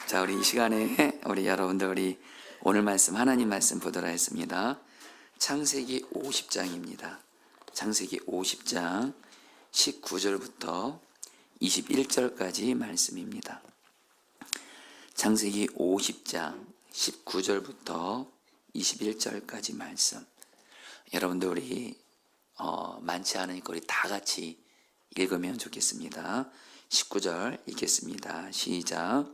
자, 우리 이 시간에 우리 여러분들 우리 오늘 말씀 하나님 말씀 보도록 하겠습니다. 창세기 50장입니다. 창세기 50장 19절부터 21절까지 말씀입니다. 창세기 50장 19절부터 21절까지 말씀. 여러분들 우리 많지 않으니까 우리 다 같이 읽으면 좋겠습니다. 19절 읽겠습니다. 시작.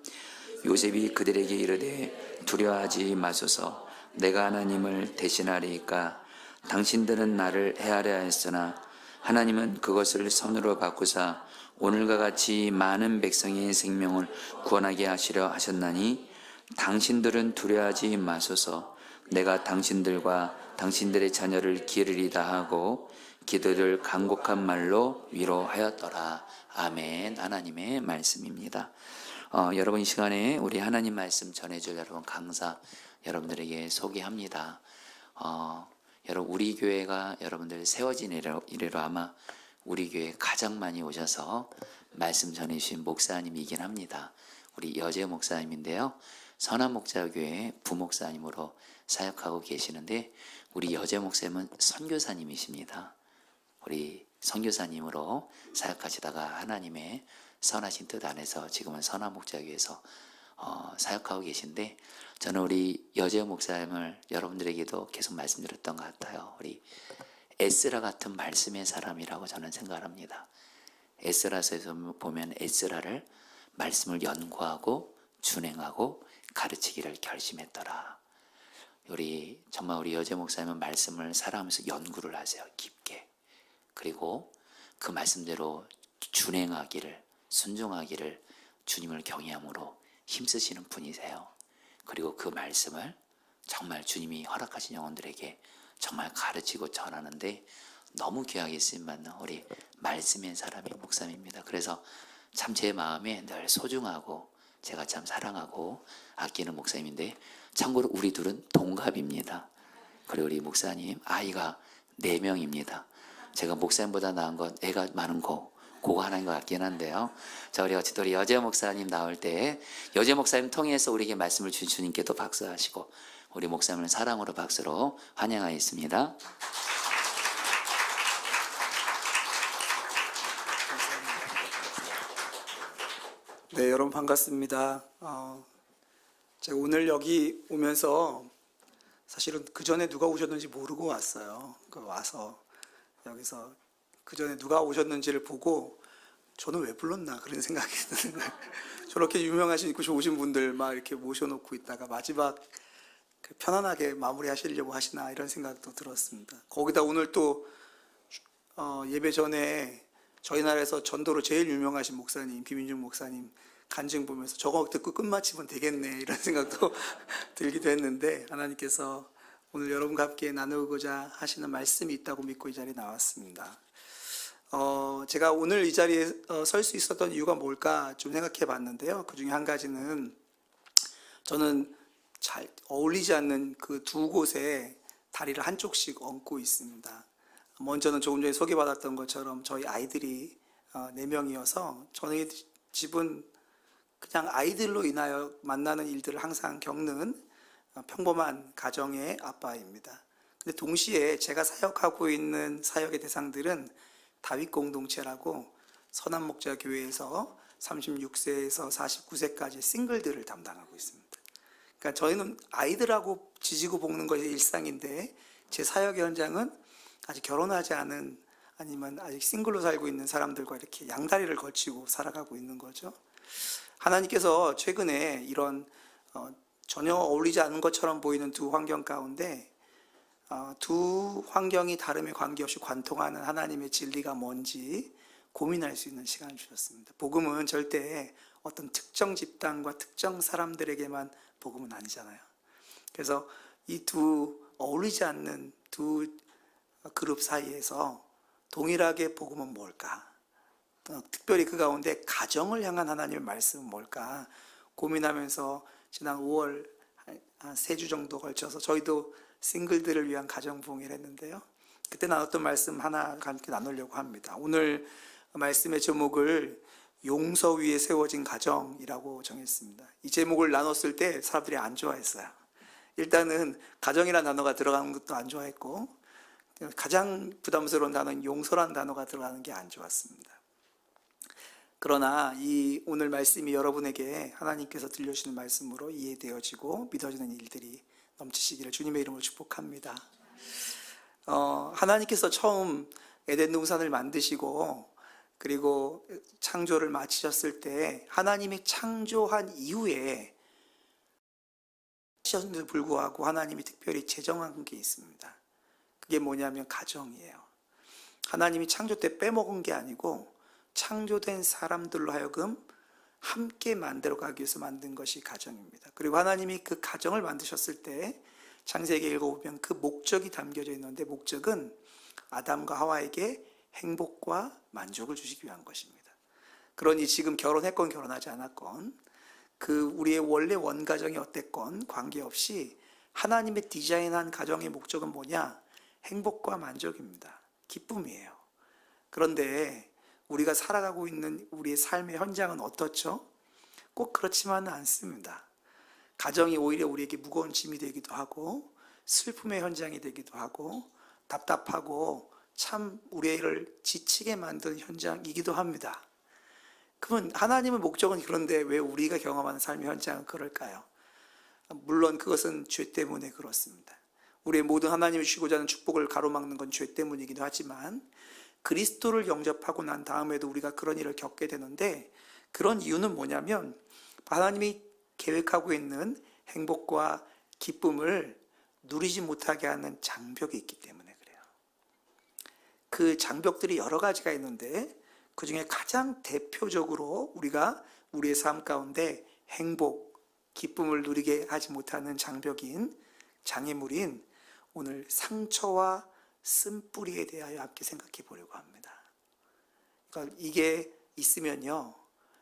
요셉이 그들에게 이르되 두려워하지 마소서. 내가 하나님을 대신하리이까. 당신들은 나를 해하려 하였으나 하나님은 그것을 선으로 바꾸사 오늘과 같이 많은 백성의 생명을 구원하게 하시려 하셨나니 당신들은 두려워하지 마소서. 내가 당신들과 당신들의 자녀를 기르리다 하고 기도를 간곡한 말로 위로하였더라. 아멘. 하나님의 말씀입니다. 여러분 이 시간에 우리 하나님 말씀 전해줄 여러분 강사 여러분들에게 소개합니다. 여러분 우리 교회가 여러분들 세워진 이래로 아마 우리 교회에 가장 많이 오셔서 말씀 전해주신 목사님이긴 합니다. 우리 여재 목사님인데요. 선한목자교회 부목사님으로 사역하고 계시는데 우리 여재 목사님은 선교사님이십니다. 우리 선교사님으로 사역하시다가 하나님의 선하신 뜻 안에서 지금은 선한목자교회에서 사역하고 계신데 저는 우리 여재 목사님을 여러분들에게도 계속 말씀드렸던 것 같아요. 우리 에스라 같은 말씀의 사람이라고 저는 생각합니다. 에스라서에서 보면 에스라를 말씀을 연구하고 준행하고 가르치기를 결심했더라. 정말 우리 여재 목사님은 말씀을 살아가면서 연구를 하세요. 깊게. 그리고 그 말씀대로 준행하기를 순종하기를 주님을 경외함으로 힘쓰시는 분이세요. 그리고 그 말씀을 정말 주님이 허락하신 영혼들에게 정말 가르치고 전하는데 너무 귀하게 쓰임받는 우리 말씀의 사람이 목사님입니다. 그래서 참 제 마음에 늘 소중하고 제가 참 사랑하고 아끼는 목사님인데 참고로 우리 둘은 동갑입니다. 그리고 우리 목사님 아이가 4명입니다. 제가 목사님보다 나은 건 애가 많은 그거 하나인 것 같긴 한데요. 자, 우리 어쨌든 우리 여재 목사님 나올 때 여재 목사님 통해서 우리에게 말씀을 주신 주님께도 박수하시고 우리 목사님을 사랑으로 박수로 환영하였습니다. 네, 여러분 반갑습니다. 제가 오늘 여기 오면서 사실은 그 전에 누가 오셨는지 모르고 왔어요. 와서 여기서 그 전에 누가 오셨는지를 보고 저는 왜 불렀나 그런 생각이 드는데 저렇게 유명하신 오신 분들 막 이렇게 모셔놓고 있다가 마지막 편안하게 마무리하시려고 하시나 이런 생각도 들었습니다. 거기다 오늘 또 예배 전에 저희 나라에서 전도로 제일 유명하신 목사님 김인중 목사님 간증 보면서 저거 듣고 끝마치면 되겠네 이런 생각도 들기도 했는데 하나님께서 오늘 여러분과 함께 나누고자 하시는 말씀이 있다고 믿고 이 자리에 나왔습니다. 제가 오늘 이 자리에 설 수 있었던 이유가 뭘까 좀 생각해 봤는데요. 그 중에 한 가지는 저는 잘 어울리지 않는 그 두 곳에 다리를 한쪽씩 얹고 있습니다. 먼저는 조금 전에 소개받았던 것처럼 저희 아이들이 4명이어서 저희 집은 그냥 아이들로 인하여 만나는 일들을 항상 겪는 평범한 가정의 아빠입니다. 근데 동시에 제가 사역하고 있는 사역의 대상들은 다윗 공동체라고 선한목자교회에서 36세에서 49세까지 싱글들을 담당하고 있습니다. 그러니까 저희는 아이들하고 지지고 볶는 것이 일상인데 제 사역 현장은 아직 결혼하지 않은 아니면 아직 싱글로 살고 있는 사람들과 이렇게 양다리를 걸치고 살아가고 있는 거죠. 하나님께서 최근에 이런 전혀 어울리지 않은 것처럼 보이는 두 환경 가운데 두 환경이 다름에 관계없이 관통하는 하나님의 진리가 뭔지 고민할 수 있는 시간을 주셨습니다. 복음은 절대 어떤 특정 집단과 특정 사람들에게만 복음은 아니잖아요. 그래서 이 두 어울리지 않는 두 그룹 사이에서 동일하게 복음은 뭘까? 특별히 그 가운데 가정을 향한 하나님의 말씀은 뭘까? 고민하면서 지난 5월 한 3주 정도 걸쳐서 저희도 싱글들을 위한 가정부흥회를 했는데요. 그때 나눴던 말씀 하나 함께 나누려고 합니다. 오늘 말씀의 제목을 용서 위에 세워진 가정이라고 정했습니다. 이 제목을 나눴을 때 사람들이 안 좋아했어요. 일단은 가정이라는 단어가 들어가는 것도 안 좋아했고, 가장 부담스러운 단어는 용서라는 단어가 들어가는 게 안 좋았습니다. 그러나 이 오늘 말씀이 여러분에게 하나님께서 들려주시는 말씀으로 이해되어지고 믿어지는 일들이 넘치시기를 주님의 이름으로 축복합니다. 하나님께서 처음 에덴 동산을 만드시고 그리고 창조를 마치셨을 때 하나님이 창조한 이후에 하셨는데도 불구하고 하나님이 특별히 제정한 게 있습니다. 그게 뭐냐면 가정이에요. 하나님이 창조 때 빼먹은 게 아니고 창조된 사람들로 하여금 함께 만들어가기 위해서 만든 것이 가정입니다. 그리고 하나님이 그 가정을 만드셨을 때 창세기 읽어보면 그 목적이 담겨져 있는데, 목적은 아담과 하와에게 행복과 만족을 주시기 위한 것입니다. 그러니 지금 결혼했건 결혼하지 않았건 그 우리의 원래 원가정이 어땠건 관계없이 하나님의 디자인한 가정의 목적은 뭐냐? 행복과 만족입니다. 기쁨이에요. 그런데 우리가 살아가고 있는 우리의 삶의 현장은 어떻죠? 꼭 그렇지만은 않습니다. 가정이 오히려 우리에게 무거운 짐이 되기도 하고 슬픔의 현장이 되기도 하고 답답하고 참 우리를 지치게 만드는 현장이기도 합니다. 그러면 하나님의 목적은 그런데 왜 우리가 경험하는 삶의 현장은 그럴까요? 물론 그것은 죄 때문에 그렇습니다. 우리의 모든 하나님이 주시고자 하는 축복을 가로막는 건 죄 때문이기도 하지만 그리스도를 영접하고 난 다음에도 우리가 그런 일을 겪게 되는데, 그런 이유는 뭐냐면 하나님이 계획하고 있는 행복과 기쁨을 누리지 못하게 하는 장벽이 있기 때문에 그래요. 그 장벽들이 여러 가지가 있는데 그 중에 가장 대표적으로 우리가 우리의 삶 가운데 행복, 기쁨을 누리게 하지 못하는 장벽인, 장애물인 오늘 상처와 쓴뿌리에 대하여 함께 생각해 보려고 합니다. 그러니까 이게 있으면요,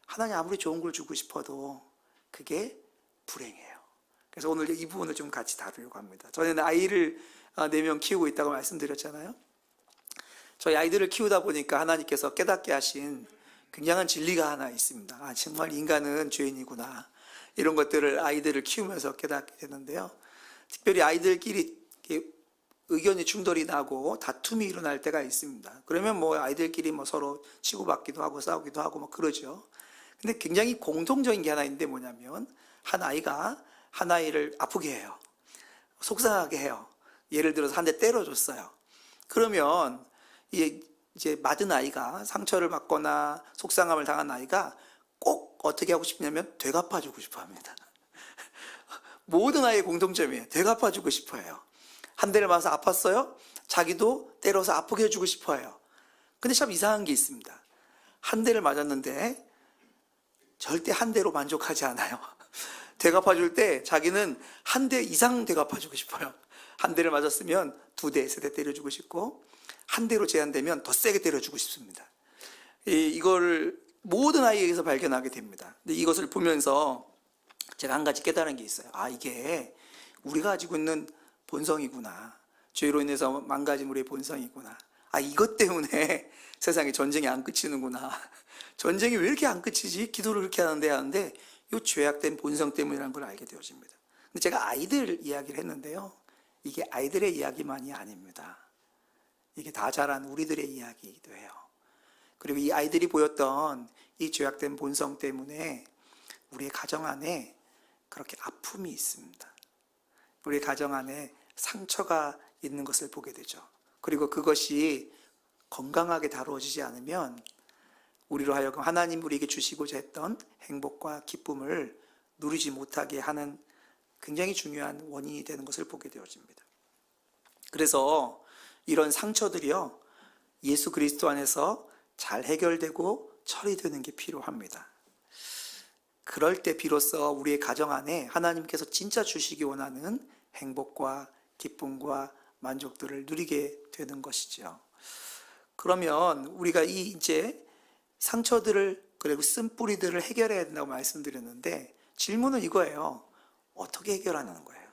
하나님 아무리 좋은 걸 주고 싶어도 그게 불행해요. 그래서 오늘 이 부분을 좀 같이 다루려고 합니다. 저는 아이를 4명 키우고 있다고 말씀드렸잖아요. 저희 아이들을 키우다 보니까 하나님께서 깨닫게 하신 굉장한 진리가 하나 있습니다. 정말 인간은 죄인이구나, 이런 것들을 아이들을 키우면서 깨닫게 되는데요. 특별히 아이들끼리 의견이 충돌이 나고 다툼이 일어날 때가 있습니다. 그러면 아이들끼리 서로 치고받기도 하고 싸우기도 하고 그러죠. 근데 굉장히 공통적인 게 하나 있는데 뭐냐면 한 아이가 한 아이를 아프게 해요. 속상하게 해요. 예를 들어서 한 대 때려줬어요. 그러면 이제 맞은 아이가, 상처를 받거나 속상함을 당한 아이가 꼭 어떻게 하고 싶냐면 되갚아주고 싶어 합니다. 모든 아이의 공통점이에요. 되갚아주고 싶어 해요. 한 대를 맞아서 아팠어요? 자기도 때려서 아프게 해주고 싶어 해요. 근데 참 이상한 게 있습니다. 한 대를 맞았는데 절대 한 대로 만족하지 않아요. 되갚아줄 때 자기는 한 대 이상 되갚아주고 싶어요. 한 대를 맞았으면 2대, 3대 때려주고 싶고, 한 대로 제한되면 더 세게 때려주고 싶습니다. 이걸 모든 아이에게서 발견하게 됩니다. 근데 이것을 보면서 제가 한 가지 깨달은 게 있어요. 이게 우리가 가지고 있는 본성이구나. 죄로 인해서 망가진 우리의 본성이구나. 이것 때문에 세상에 전쟁이 안 끝이는구나. 전쟁이 왜 이렇게 안 끝이지? 기도를 그렇게 하는데 이 죄악된 본성 때문이라는 걸 알게 되어집니다. 근데 제가 아이들 이야기를 했는데요, 이게 아이들의 이야기만이 아닙니다. 이게 다 자란 우리들의 이야기이기도 해요. 그리고 이 아이들이 보였던 이 죄악된 본성 때문에 우리의 가정 안에 그렇게 아픔이 있습니다. 우리의 가정 안에 상처가 있는 것을 보게 되죠. 그리고 그것이 건강하게 다루어지지 않으면 우리로 하여금 하나님 우리에게 주시고자 했던 행복과 기쁨을 누리지 못하게 하는 굉장히 중요한 원인이 되는 것을 보게 되어집니다. 그래서 이런 상처들이요, 예수 그리스도 안에서 잘 해결되고 처리되는 게 필요합니다. 그럴 때 비로소 우리의 가정 안에 하나님께서 진짜 주시기 원하는 행복과 기쁨과 만족들을 누리게 되는 것이죠. 그러면 우리가 이제 상처들을, 그리고 쓴뿌리들을 해결해야 된다고 말씀드렸는데, 질문은 이거예요. 어떻게 해결하는 거예요?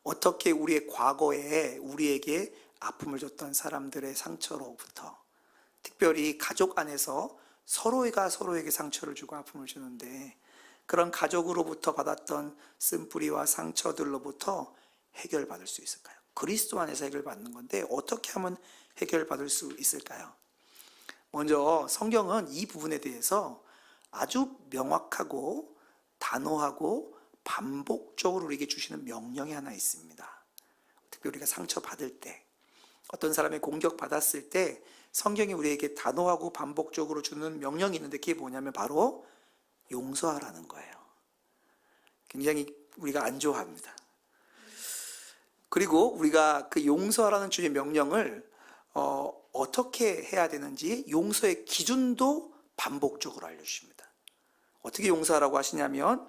어떻게 우리의 과거에 우리에게 아픔을 줬던 사람들의 상처로부터, 특별히 가족 안에서 서로가 서로에게 상처를 주고 아픔을 주는데 그런 가족으로부터 받았던 쓴뿌리와 상처들로부터 해결받을 수 있을까요? 그리스도 안에서 해결받는 건데 어떻게 하면 해결받을 수 있을까요? 먼저 성경은 이 부분에 대해서 아주 명확하고 단호하고 반복적으로 우리에게 주시는 명령이 하나 있습니다. 특히 우리가 상처받을 때, 어떤 사람의 공격받았을 때 성경이 우리에게 단호하고 반복적으로 주는 명령이 있는데 그게 뭐냐면 바로 용서하라는 거예요. 굉장히 우리가 안 좋아합니다. 그리고 우리가 그 용서하라는 주의 명령을 어떻게 해야 되는지 용서의 기준도 반복적으로 알려주십니다. 어떻게 용서하라고 하시냐면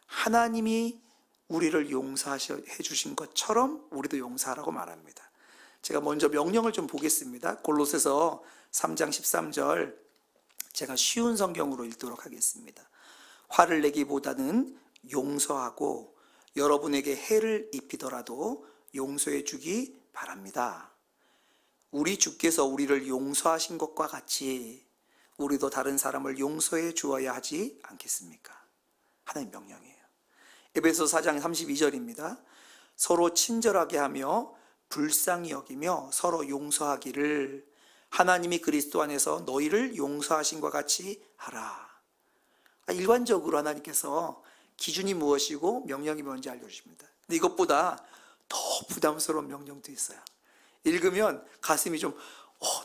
하나님이 우리를 용서해 주신 것처럼 우리도 용서하라고 말합니다. 제가 먼저 명령을 좀 보겠습니다. 골로새서 3장 13절 제가 쉬운 성경으로 읽도록 하겠습니다. 화를 내기보다는 용서하고 여러분에게 해를 입히더라도 용서해 주기 바랍니다. 우리 주께서 우리를 용서하신 것과 같이 우리도 다른 사람을 용서해 주어야 하지 않겠습니까? 하나님 명령이에요. 에베소 4장 32절입니다. 서로 친절하게 하며 불쌍히 여기며 서로 용서하기를 하나님이 그리스도 안에서 너희를 용서하신 것 같이 하라. 일관적으로 하나님께서 기준이 무엇이고 명령이 뭔지 알려주십니다. 근데 이것보다 더 부담스러운 명령도 있어요. 읽으면 가슴이 좀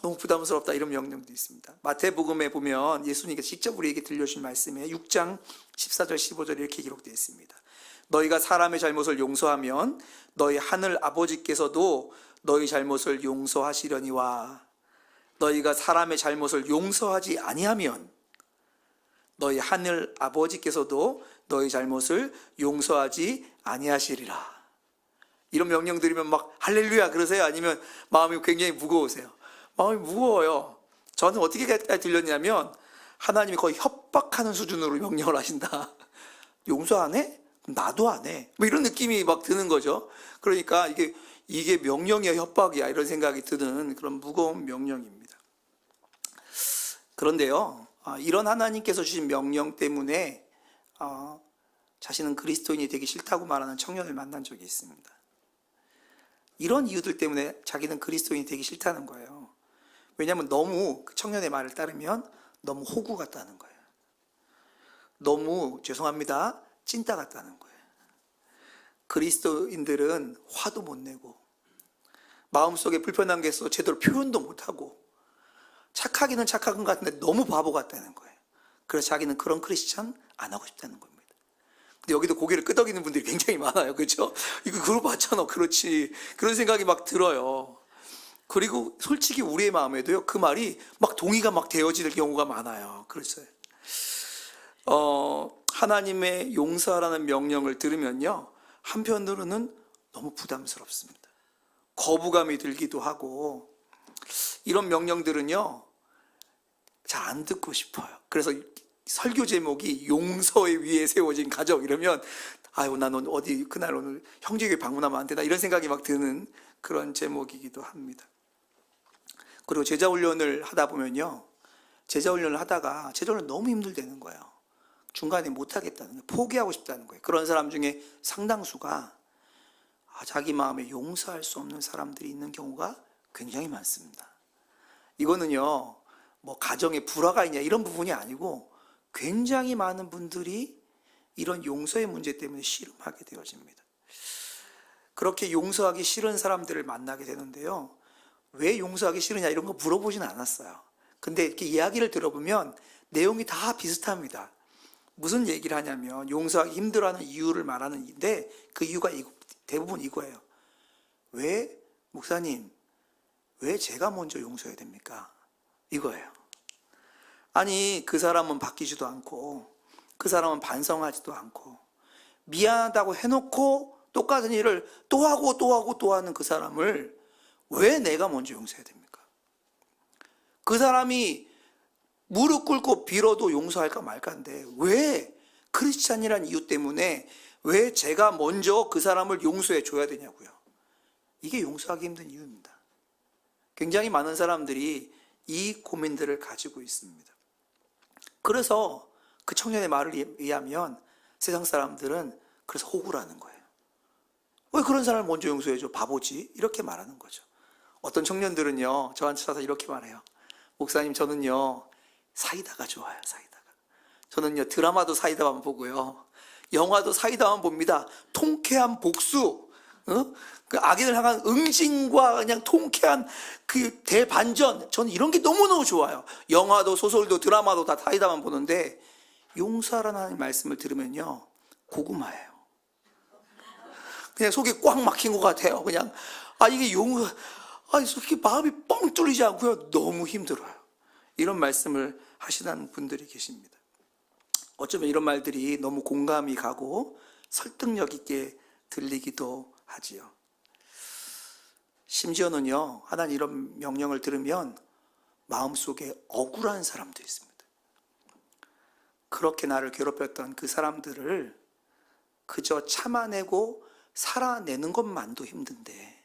너무 부담스럽다 이런 명령도 있습니다. 마태복음에 보면 예수님께서 직접 우리에게 들려주신 말씀에 6장 14절 15절 이렇게 기록되어 있습니다. 너희가 사람의 잘못을 용서하면 너희 하늘 아버지께서도 너희 잘못을 용서하시려니와 너희가 사람의 잘못을 용서하지 아니하면 너희 하늘 아버지께서도 너희 잘못을 용서하지 아니하시리라. 이런 명령 들으면 막 할렐루야 그러세요? 아니면 마음이 굉장히 무거우세요? 마음이 무거워요. 저는 어떻게 들렸냐면 하나님이 거의 협박하는 수준으로 명령을 하신다. 용서 안 해? 나도 안 해. 뭐 이런 느낌이 막 드는 거죠. 그러니까 이게 명령이야 협박이야 이런 생각이 드는 그런 무거운 명령입니다. 그런데요, 이런 하나님께서 주신 명령 때문에 자신은 그리스도인이 되기 싫다고 말하는 청년을 만난 적이 있습니다. 이런 이유들 때문에 자기는 그리스도인이 되기 싫다는 거예요. 왜냐하면 너무 그 청년의 말을 따르면 너무 호구 같다는 거예요. 너무 죄송합니다 찐따 같다는 거예요. 그리스도인들은 화도 못 내고 마음속에 불편한 게 있어 제대로 표현도 못하고 착하기는 착한 것 같은데 너무 바보 같다는 거예요. 그래서 자기는 그런 크리스찬 안 하고 싶다는 겁니다. 근데 여기도 고개를 끄덕이는 분들이 굉장히 많아요. 그렇죠? 이거 그걸 봤잖아. 그렇지. 그런 생각이 막 들어요. 그리고 솔직히 우리의 마음에도요. 그 말이 막 동의가 막 되어질 경우가 많아요. 그렇죠. 하나님의 용서하라는 명령을 들으면요. 한편으로는 너무 부담스럽습니다. 거부감이 들기도 하고 이런 명령들은요. 잘 안 듣고 싶어요. 그래서 설교 제목이 용서의 위에 세워진 가족 이러면 아유 난 어디 그날 오늘 형제교회 방문하면 안 되나 이런 생각이 막 드는 그런 제목이기도 합니다. 그리고 제자훈련을 하다 보면요. 제자훈련을 하다가 제자훈련 너무 힘들다는 거예요. 중간에 못하겠다는 거예요. 포기하고 싶다는 거예요. 그런 사람 중에 상당수가 자기 마음에 용서할 수 없는 사람들이 있는 경우가 굉장히 많습니다. 이거는요. 뭐 가정에 불화가 있냐 이런 부분이 아니고 굉장히 많은 분들이 이런 용서의 문제 때문에 씨름하게 되어집니다. 그렇게 용서하기 싫은 사람들을 만나게 되는데요. 왜 용서하기 싫으냐 이런 거 물어보진 않았어요. 근데 이렇게 이야기를 들어보면 내용이 다 비슷합니다. 무슨 얘기를 하냐면 용서하기 힘들어하는 이유를 말하는데 그 이유가 대부분 이거예요. 왜 목사님 왜 제가 먼저 용서해야 됩니까? 이거예요. 아니 그 사람은 바뀌지도 않고 그 사람은 반성하지도 않고 미안하다고 해놓고 똑같은 일을 또 하고 또 하고 또 하는 그 사람을 왜 내가 먼저 용서해야 됩니까? 그 사람이 무릎 꿇고 빌어도 용서할까 말까인데 왜 크리스찬이라는 이유 때문에 왜 제가 먼저 그 사람을 용서해 줘야 되냐고요. 이게 용서하기 힘든 이유입니다. 굉장히 많은 사람들이 이 고민들을 가지고 있습니다. 그래서 그 청년의 말을 의하면 세상 사람들은 그래서 호구라는 거예요. 왜 그런 사람을 먼저 용서해줘? 바보지? 이렇게 말하는 거죠. 어떤 청년들은요, 저한테 와서 이렇게 말해요. 목사님, 저는요, 사이다가 좋아요, 사이다가. 저는요, 드라마도 사이다만 보고요, 영화도 사이다만 봅니다. 통쾌한 복수, 그 악인을 향한 응징과 그냥 통쾌한 그 대반전, 저는 이런 게 너무너무 좋아요. 영화도 소설도 드라마도 다 사이다만 보는데, 용서하라는 말씀을 들으면요, 고구마예요. 그냥 속이 꽉 막힌 것 같아요. 그냥 이게 이렇게 마음이 뻥 뚫리지 않고요, 너무 힘들어요. 이런 말씀을 하시는 분들이 계십니다. 어쩌면 이런 말들이 너무 공감이 가고 설득력 있게 들리기도 하지요. 심지어는요, 하나님 이런 명령을 들으면 마음속에 억울한 사람도 있습니다. 그렇게 나를 괴롭혔던 그 사람들을 그저 참아내고 살아내는 것만도 힘든데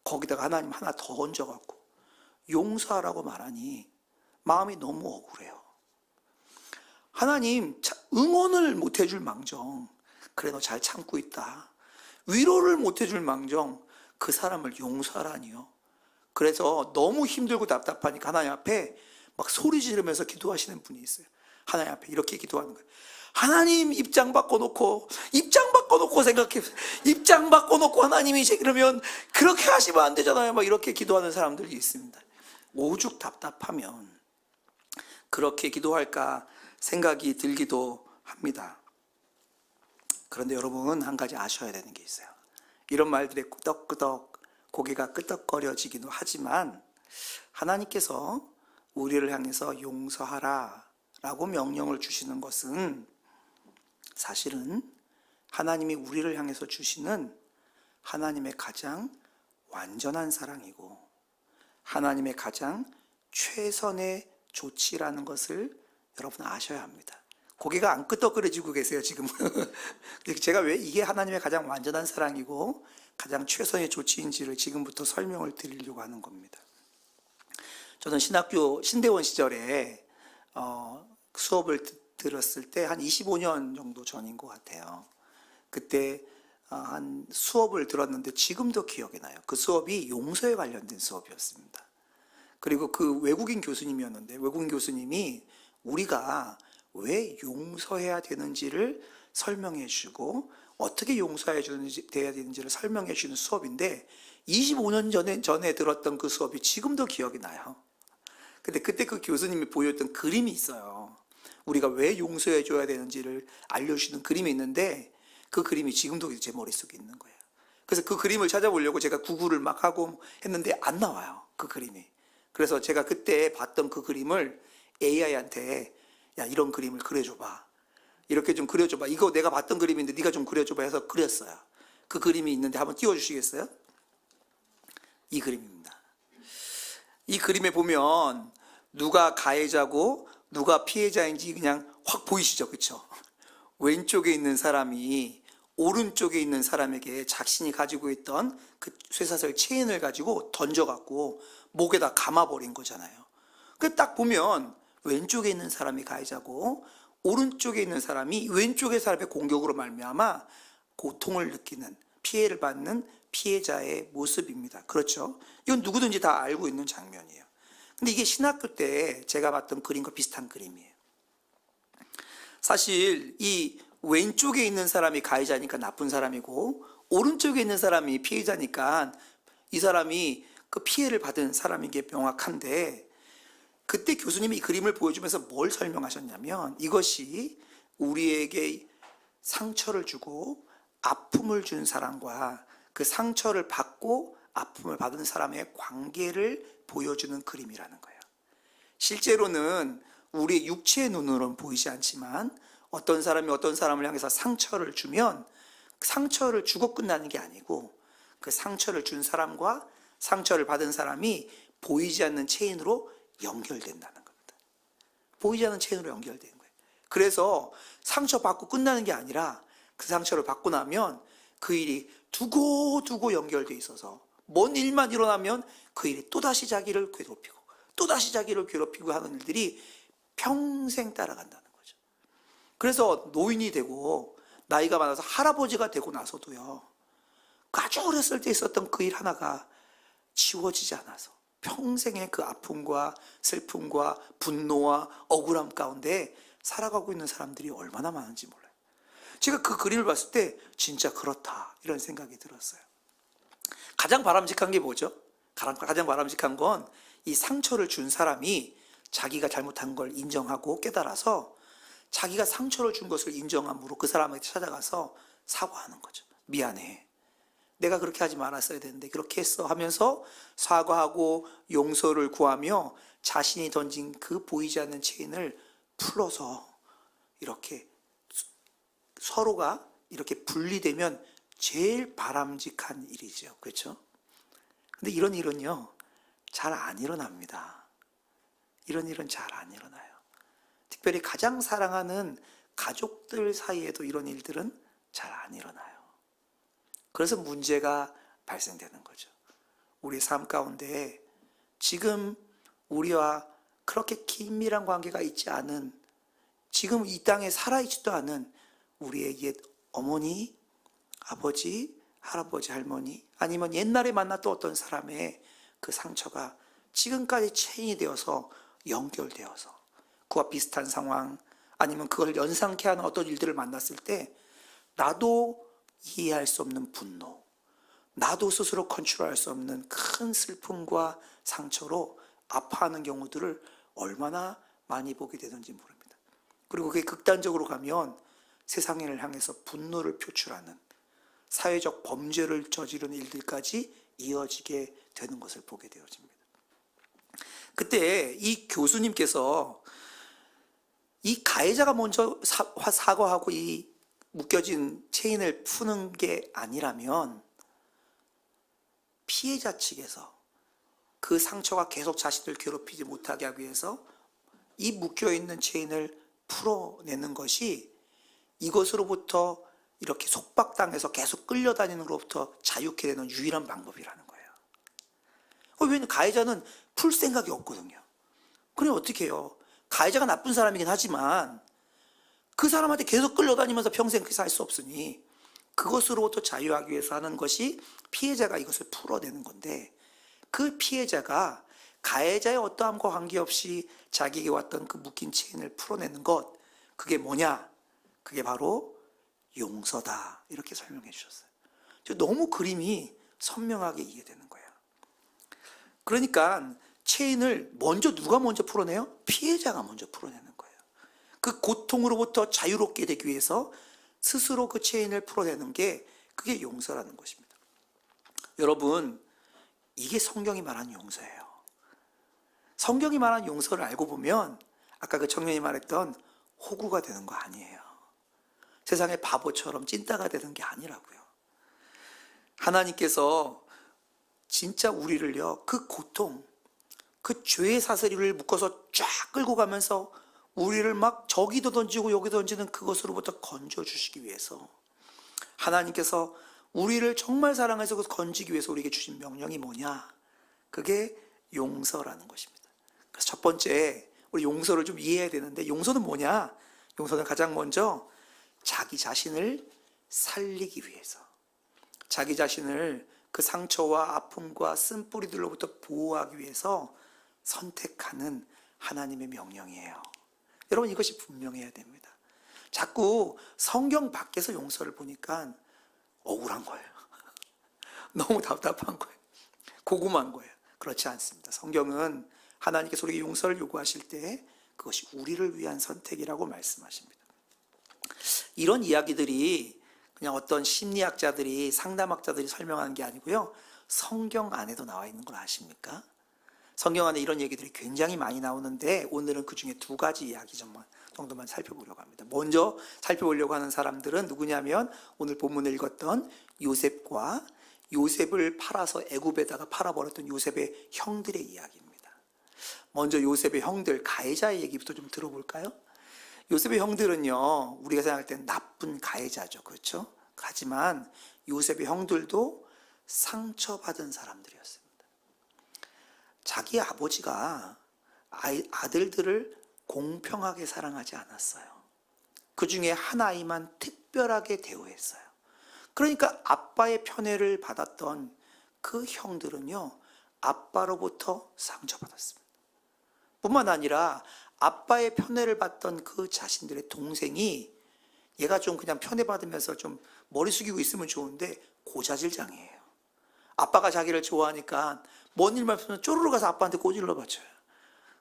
거기다가 하나님 하나 더 얹어갖고 용서하라고 말하니 마음이 너무 억울해요. 하나님 응원을 못 해줄 망정, 그래 너 잘 참고 있다. 위로를 못 해줄 망정, 그 사람을 용서하라니요. 그래서 너무 힘들고 답답하니까 하나님 앞에 막 소리 지르면서 기도하시는 분이 있어요. 하나님 앞에 이렇게 기도하는 거예요. 하나님 입장 바꿔놓고 생각해, 입장 바꿔놓고 하나님이 그러면 그렇게 하시면 안 되잖아요. 막 이렇게 기도하는 사람들이 있습니다. 오죽 답답하면 그렇게 기도할까 생각이 들기도 합니다. 그런데 여러분, 한 가지 아셔야 되는 게 있어요. 이런 말들에 끄덕끄덕 고개가 끄덕거려지기도 하지만 하나님께서 우리를 향해서 용서하라 라고 명령을 주시는 것은 사실은 하나님이 우리를 향해서 주시는 하나님의 가장 완전한 사랑이고 하나님의 가장 최선의 조치라는 것을 여러분 아셔야 합니다. 고개가 안 끄덕거려지고 계세요, 지금. 제가 왜 이게 하나님의 가장 완전한 사랑이고 가장 최선의 조치인지를 지금부터 설명을 드리려고 하는 겁니다. 저는 신학교 신대원 시절에 수업을 들었을 때 한 25년 정도 전인 것 같아요. 그때 한 수업을 들었는데 지금도 기억이 나요. 그 수업이 용서에 관련된 수업이었습니다. 그리고 그 외국인 교수님이었는데 외국인 교수님이 우리가 왜 용서해야 되는지를 설명해 주고 어떻게 용서해야 되는지를 설명해 주는 수업인데 25년 전에 들었던 그 수업이 지금도 기억이 나요. 근데 그때 그 교수님이 보여줬던 그림이 있어요. 우리가 왜 용서해 줘야 되는지를 알려주시는 그림이 있는데 그 그림이 지금도 제 머릿속에 있는 거예요. 그래서 그 그림을 찾아보려고 제가 구글을 막 하고 했는데 안 나와요, 그 그림이. 그래서 제가 그때 봤던 그 그림을 AI한테 야, 이런 그림을 그려줘봐. 이렇게 좀 그려줘봐. 이거 내가 봤던 그림인데 네가 좀 그려줘봐 해서 그렸어요. 그 그림이 있는데 한번 띄워주시겠어요? 이 그림입니다. 이 그림에 보면 누가 가해자고 누가 피해자인지 그냥 확 보이시죠? 그렇죠? 왼쪽에 있는 사람이 오른쪽에 있는 사람에게 자신이 가지고 있던 그 쇠사슬 체인을 가지고 던져갖고 목에다 감아버린 거잖아요. 그 딱 보면 왼쪽에 있는 사람이 가해자고 오른쪽에 있는 사람이 왼쪽의 사람의 공격으로 말미암아 고통을 느끼는, 피해를 받는 피해자의 모습입니다. 그렇죠? 이건 누구든지 다 알고 있는 장면이에요. 근데 이게 신학교 때 제가 봤던 그림과 비슷한 그림이에요. 사실 이 왼쪽에 있는 사람이 가해자니까 나쁜 사람이고 오른쪽에 있는 사람이 피해자니까 이 사람이 그 피해를 받은 사람인 게 명확한데 그때 교수님이 이 그림을 보여주면서 뭘 설명하셨냐면 이것이 우리에게 상처를 주고 아픔을 준 사람과 그 상처를 받고 아픔을 받은 사람의 관계를 보여주는 그림이라는 거예요. 실제로는 우리의 육체의 눈으로는 보이지 않지만 어떤 사람이 어떤 사람을 향해서 상처를 주면 그 상처를 주고 끝나는 게 아니고 그 상처를 준 사람과 상처를 받은 사람이 보이지 않는 체인으로 연결된다는 겁니다. 보이지 않는 체인으로 연결되는 거예요. 그래서 상처받고 끝나는 게 아니라 그 상처를 받고 나면 그 일이 두고두고 연결돼 있어서 뭔 일만 일어나면 그 일이 또다시 자기를 괴롭히고 또다시 자기를 괴롭히고 하는 일들이 평생 따라간다는 거죠. 그래서 노인이 되고 나이가 많아서 할아버지가 되고 나서도요, 아주 어렸을 때 있었던 그 일 하나가 지워지지 않아서 평생의 그 아픔과 슬픔과 분노와 억울함 가운데 살아가고 있는 사람들이 얼마나 많은지 몰라요. 제가 그 그림을 봤을 때 진짜 그렇다 이런 생각이 들었어요. 가장 바람직한 게 뭐죠? 가장 바람직한 건 이 상처를 준 사람이 자기가 잘못한 걸 인정하고 깨달아서 자기가 상처를 준 것을 인정함으로 그 사람에게 찾아가서 사과하는 거죠. 미안해. 내가 그렇게 하지 말았어야 되는데 그렇게 했어 하면서 사과하고 용서를 구하며 자신이 던진 그 보이지 않는 체인을 풀어서 이렇게 서로가 이렇게 분리되면 제일 바람직한 일이죠. 그렇죠? 근데 이런 일은요, 잘 안 일어납니다. 이런 일은 잘 안 일어나요. 특별히 가장 사랑하는 가족들 사이에도 이런 일들은 잘 안 일어나요. 그래서 문제가 발생되는 거죠. 우리 삶 가운데 지금 우리와 그렇게 긴밀한 관계가 있지 않은, 지금 이 땅에 살아있지도 않은 우리의 옛 어머니, 아버지, 할아버지, 할머니, 아니면 옛날에 만났던 어떤 사람의 그 상처가 지금까지 체인이 되어서 연결되어서 그와 비슷한 상황, 아니면 그걸 연상케 하는 어떤 일들을 만났을 때 나도 이해할 수 없는 분노, 나도 스스로 컨트롤할 수 없는 큰 슬픔과 상처로 아파하는 경우들을 얼마나 많이 보게 되는지 모릅니다. 그리고 그게 극단적으로 가면 세상을 향해서 분노를 표출하는 사회적 범죄를 저지르는 일들까지 이어지게 되는 것을 보게 되어집니다. 그때 이 교수님께서 이 가해자가 먼저 사과하고 이 묶여진 체인을 푸는 게 아니라면 피해자 측에서 그 상처가 계속 자신을 괴롭히지 못하게 하기 위해서 이 묶여있는 체인을 풀어내는 것이 이것으로부터 이렇게 속박당해서 계속 끌려다니는 것으로부터 자유케 되는 유일한 방법이라는 거예요. 왜냐하면 가해자는 풀 생각이 없거든요. 그럼 어떻게 해요? 가해자가 나쁜 사람이긴 하지만 그 사람한테 계속 끌려다니면서 평생 그렇게 살 수 없으니 그것으로부터 자유하기 위해서 하는 것이 피해자가 이것을 풀어내는 건데, 그 피해자가 가해자의 어떠함과 관계없이 자기에게 왔던 그 묶인 체인을 풀어내는 것, 그게 뭐냐? 그게 바로 용서다, 이렇게 설명해 주셨어요. 너무 그림이 선명하게 이해되는 거예요. 그러니까 체인을 누가 먼저 풀어내요? 피해자가 먼저 풀어내는 거예요. 그 고통으로부터 자유롭게 되기 위해서 스스로 그 체인을 풀어내는 게, 그게 용서라는 것입니다. 여러분, 이게 성경이 말하는 용서예요. 성경이 말하는 용서를 알고 보면 아까 그 청년이 말했던 호구가 되는 거 아니에요. 세상의 바보처럼 찐따가 되는 게 아니라고요. 하나님께서 진짜 우리를요, 그 고통, 그 죄의 사슬이를 묶어서 쫙 끌고 가면서 우리를 막 저기도 던지고 여기도 던지는 그것으로부터 건져주시기 위해서, 하나님께서 우리를 정말 사랑해서 건지기 위해서 우리에게 주신 명령이 뭐냐? 그게 용서라는 것입니다. 그래서 첫 번째, 우리 용서를 좀 이해해야 되는데, 용서는 뭐냐? 용서는 가장 먼저 자기 자신을 살리기 위해서, 자기 자신을 그 상처와 아픔과 쓴뿌리들로부터 보호하기 위해서 선택하는 하나님의 명령이에요. 여러분, 이것이 분명해야 됩니다. 자꾸 성경 밖에서 용서를 보니까 억울한 거예요. 너무 답답한 거예요. 고구마한 거예요. 그렇지 않습니다. 성경은 하나님께서 우리에게 용서를 요구하실 때 그것이 우리를 위한 선택이라고 말씀하십니다. 이런 이야기들이 그냥 어떤 심리학자들이, 상담학자들이 설명하는 게 아니고요, 성경 안에도 나와 있는 걸 아십니까? 성경 안에 이런 얘기들이 굉장히 많이 나오는데, 오늘은 그 중에 두 가지 이야기 정도만 살펴보려고 합니다. 먼저 살펴보려고 하는 사람들은 누구냐면, 오늘 본문을 읽었던 요셉과 요셉을 팔아서 애굽에다가 팔아버렸던 요셉의 형들의 이야기입니다. 먼저 요셉의 형들, 가해자의 얘기부터 좀 들어볼까요? 요셉의 형들은요, 우리가 생각할 땐 나쁜 가해자죠. 그렇죠? 하지만 요셉의 형들도 상처받은 사람들이었습니다. 자기 아버지가 아들들을 공평하게 사랑하지 않았어요. 그 중에 한 아이만 특별하게 대우했어요. 그러니까 아빠의 편애를 받았던 그 형들은요, 아빠로부터 상처받았습니다. 뿐만 아니라 아빠의 편애를 받던 그 자신들의 동생이 얘가 좀 그냥 편애받으면서 좀 머리 숙이고 있으면 좋은데 고자질장이에요. 아빠가 자기를 좋아하니까 뭔 일만 있으면 쪼르르 가서 아빠한테 꼬질러 바쳐요.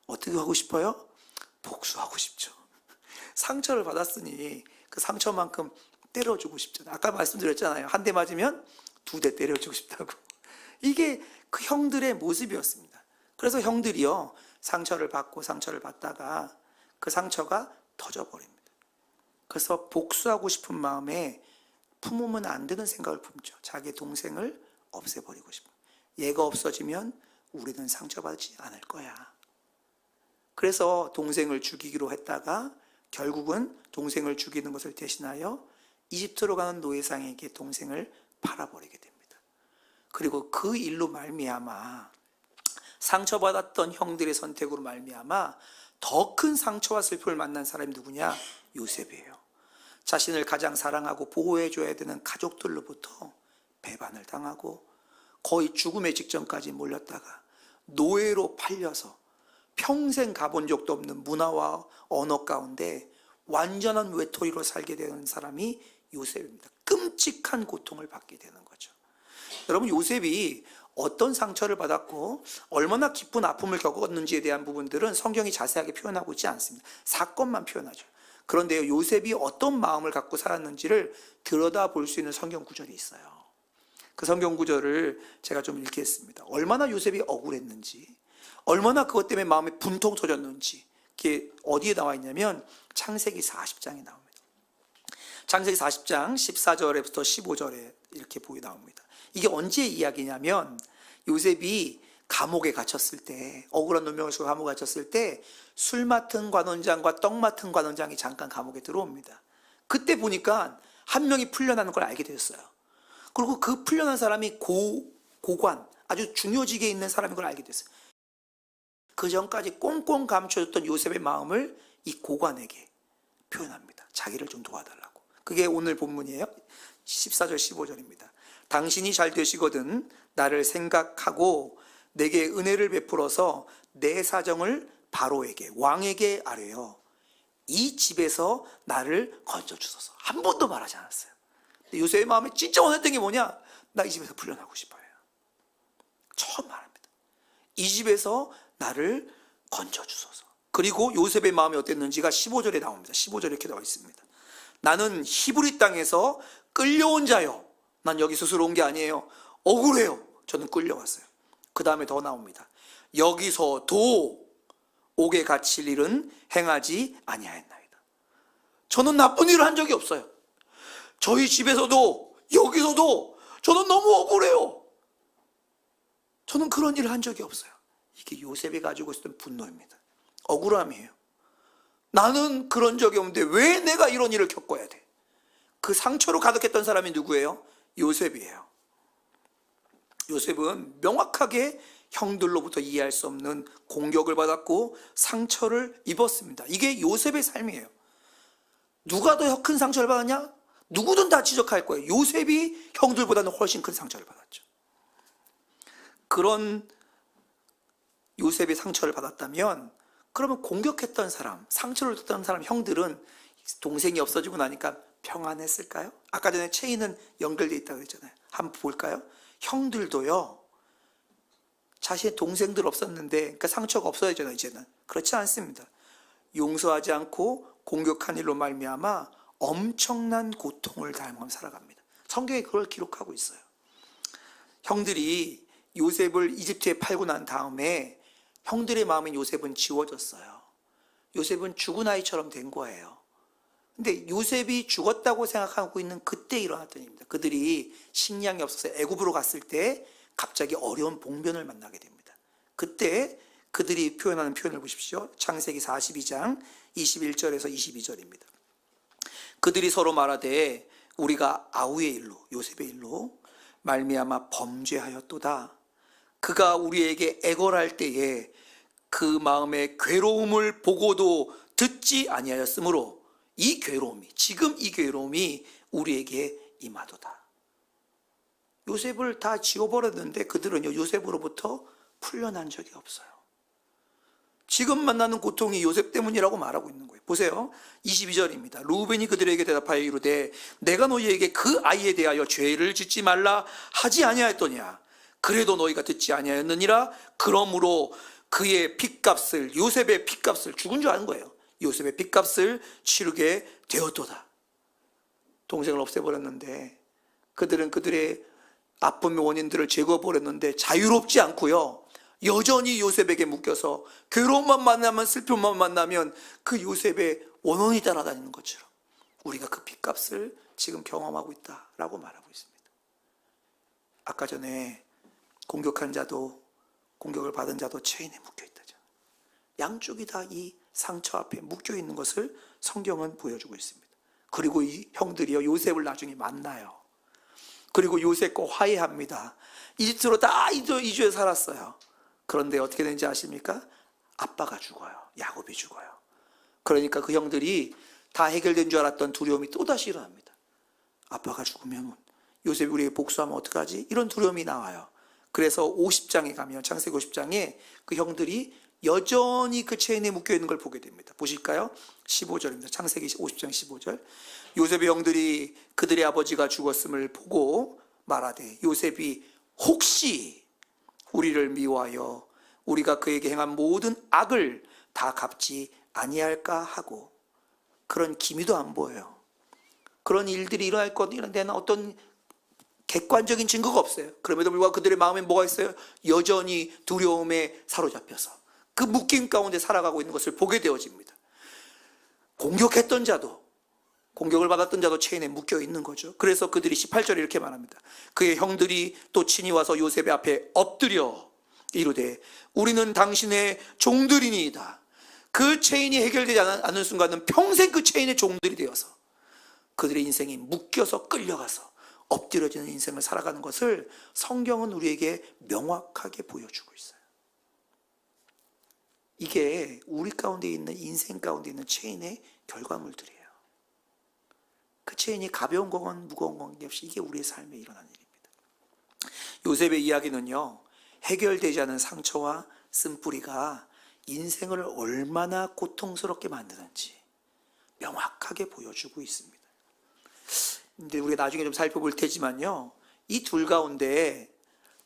어떻게 하고 싶어요? 복수하고 싶죠. 상처를 받았으니 그 상처만큼 때려주고 싶잖아요. 아까 말씀드렸잖아요. 한 대 맞으면 2대 때려주고 싶다고. 이게 그 형들의 모습이었습니다. 그래서 형들이요, 상처를 받다가 그 상처가 터져버립니다. 그래서 복수하고 싶은 마음에 품으면 안 되는 생각을 품죠. 자기 동생을 없애버리고 싶어요. 얘가 없어지면 우리는 상처받지 않을 거야. 그래서 동생을 죽이기로 했다가 결국은 동생을 죽이는 것을 대신하여 이집트로 가는 노예상에게 동생을 팔아버리게 됩니다. 그리고 그 일로 말미암아 상처받았던 형들의 선택으로 말미암아 더 큰 상처와 슬픔을 만난 사람이 누구냐? 요셉이에요. 자신을 가장 사랑하고 보호해줘야 되는 가족들로부터 배반을 당하고 거의 죽음의 직전까지 몰렸다가 노예로 팔려서 평생 가본 적도 없는 문화와 언어 가운데 완전한 외톨이로 살게 되는 사람이 요셉입니다. 끔찍한 고통을 받게 되는 거죠. 여러분, 요셉이 어떤 상처를 받았고 얼마나 깊은 아픔을 겪었는지에 대한 부분들은 성경이 자세하게 표현하고 있지 않습니다. 사건만 표현하죠. 그런데 요셉이 어떤 마음을 갖고 살았는지를 들여다볼 수 있는 성경 구절이 있어요. 그 성경 구절을 제가 좀 읽겠습니다. 얼마나 요셉이 억울했는지, 얼마나 그것 때문에 마음에 분통 터졌는지, 그게 어디에 나와 있냐면 창세기 40장에 나옵니다. 창세기 40장 14절에부터 15절에 이렇게 나옵니다. 이게 언제 이야기냐면 요셉이 감옥에 갇혔을 때, 억울한 누명을 쓰고 감옥에 갇혔을 때 술 맡은 관원장과 떡 맡은 관원장이 잠깐 감옥에 들어옵니다. 그때 보니까 한 명이 풀려나는 걸 알게 되었어요. 그리고 그 풀려난 사람이 고관, 아주 중요직에 있는 사람인 걸 알게 됐어요. 그 전까지 꽁꽁 감춰졌던 요셉의 마음을 이 고관에게 표현합니다. 자기를 좀 도와달라고. 그게 오늘 본문이에요. 14절 15절입니다. 당신이 잘 되시거든 나를 생각하고 내게 은혜를 베풀어서 내 사정을 바로에게, 왕에게 아뢰어 이 집에서 나를 건져주소서. 한 번도 말하지 않았어요. 요셉의 마음에 진짜 원했던 게 뭐냐? 나 이 집에서 풀려나고 싶어요. 처음 말합니다. 이 집에서 나를 건져주소서. 그리고 요셉의 마음이 어땠는지가 15절에 나옵니다. 15절에 이렇게 나와 있습니다. 나는 히브리 땅에서 끌려온 자요. 난 여기 스스로 온 게 아니에요. 억울해요. 저는 끌려왔어요. 그 다음에 더 나옵니다. 여기서도 옥에 갇힐 일은 행하지 아니하였나이다. 저는 나쁜 일을 한 적이 없어요. 저희 집에서도 여기서도 저는 너무 억울해요. 저는 그런 일을 한 적이 없어요. 이게 요셉이 가지고 있었던 분노입니다. 억울함이에요. 나는 그런 적이 없는데 왜 내가 이런 일을 겪어야 돼? 그 상처로 가득했던 사람이 누구예요? 요셉이에요. 요셉은 명확하게 형들로부터 이해할 수 없는 공격을 받았고 상처를 입었습니다. 이게 요셉의 삶이에요. 누가 더 큰 상처를 받았냐? 누구든 다 지적할 거예요. 요셉이 형들보다는 훨씬 큰 상처를 받았죠. 그런 요셉의 상처를 받았다면 그러면 공격했던 사람, 상처를 줬던 사람, 형들은 동생이 없어지고 나니까 평안했을까요? 아까 전에 체인은 연결되어 있다고 그랬잖아요. 한번 볼까요? 형들도요, 자신의 동생들 없었는데, 그러니까 상처가 없어야잖아요. 이제는 그렇지 않습니다. 용서하지 않고 공격한 일로 말미암아 엄청난 고통을 당하며 살아갑니다. 성경에 그걸 기록하고 있어요. 형들이 요셉을 이집트에 팔고 난 다음에 형들의 마음인 요셉은 지워졌어요. 요셉은 죽은 아이처럼 된 거예요. 근데 요셉이 죽었다고 생각하고 있는 그때 일어났던 일입니다. 그들이 식량이 없어서 애굽으로 갔을 때 갑자기 어려운 봉변을 만나게 됩니다. 그때 그들이 표현하는 표현을 보십시오. 창세기 42장 21절에서 22절입니다. 그들이 서로 말하되 우리가 아우의 일로, 요셉의 일로 말미암아 범죄하였도다. 그가 우리에게 애걸할 때에 그 마음의 괴로움을 보고도 듣지 아니하였으므로 이 괴로움이, 지금 이 괴로움이 우리에게 임하도다. 요셉을 다 지워버렸는데 그들은요, 요셉으로부터 풀려난 적이 없어요. 지금 만나는 고통이 요셉 때문이라고 말하고 있는 거예요. 보세요. 22절입니다. 루벤이 그들에게 대답하여 이르되 내가 너희에게 그 아이에 대하여 죄를 짓지 말라 하지 아니하였더냐. 그래도 너희가 듣지 아니하였느니라. 그러므로 그의 핏값을, 요셉의 핏값을, 죽은 줄 아는 거예요. 요셉의 핏값을 치르게 되었도다. 동생을 없애버렸는데 그들은 그들의 아픔의 원인들을 제거해버렸는데 자유롭지 않고요, 여전히 요셉에게 묶여서 괴로움만 만나면, 슬픔만 만나면 그 요셉의 원혼이 따라다니는 것처럼 우리가 그 핏값을 지금 경험하고 있다라고 말하고 있습니다. 아까 전에 공격한 자도 공격을 받은 자도 체인에 묶여 있다죠. 양쪽이 다 이 상처 앞에 묶여 있는 것을 성경은 보여주고 있습니다. 그리고 이 형들이요, 요셉을 나중에 만나요. 그리고 요셉과 화해합니다. 이집트로 다 이주해 살았어요. 그런데 어떻게 되는지 아십니까? 아빠가 죽어요. 야곱이 죽어요. 그러니까 그 형들이 다 해결된 줄 알았던 두려움이 또다시 일어납니다. 아빠가 죽으면 요셉이 우리에게 복수하면 어떡하지? 이런 두려움이 나와요. 그래서 50장에 가면, 창세기 50장에 그 형들이 여전히 그 체인에 묶여있는 걸 보게 됩니다. 보실까요? 15절입니다. 창세기 50장 15절. 요셉의 형들이 그들의 아버지가 죽었음을 보고 말하되 요셉이 혹시 우리를 미워하여 우리가 그에게 행한 모든 악을 다 갚지 아니할까 하고, 그런 기미도 안 보여요. 그런 일들이 일어날 것, 이런 데는 어떤 객관적인 증거가 없어요. 그럼에도 불구하고 그들의 마음에 뭐가 있어요? 여전히 두려움에 사로잡혀서 그 묶임 가운데 살아가고 있는 것을 보게 되어집니다. 공격했던 자도, 공격을 받았던 자도 체인에 묶여 있는 거죠. 그래서 그들이 18절에 이렇게 말합니다. 그의 형들이 또 친히 와서 요셉의 앞에 엎드려 이르되 우리는 당신의 종들이니이다. 그 체인이 해결되지 않는 순간은 평생 그 체인의 종들이 되어서 그들의 인생이 묶여서 끌려가서 엎드려지는 인생을 살아가는 것을 성경은 우리에게 명확하게 보여주고 있어요. 이게 우리 가운데 있는, 인생 가운데 있는 체인의 결과물들이에요. 그 체인이 가벼운 거건 무거운 건 없이 이게 우리의 삶에 일어나는 일입니다. 요셉의 이야기는요, 해결되지 않은 상처와 쓴뿌리가 인생을 얼마나 고통스럽게 만드는지 명확하게 보여주고 있습니다. 근데 우리가 나중에 좀 살펴볼 테지만요, 이 둘 가운데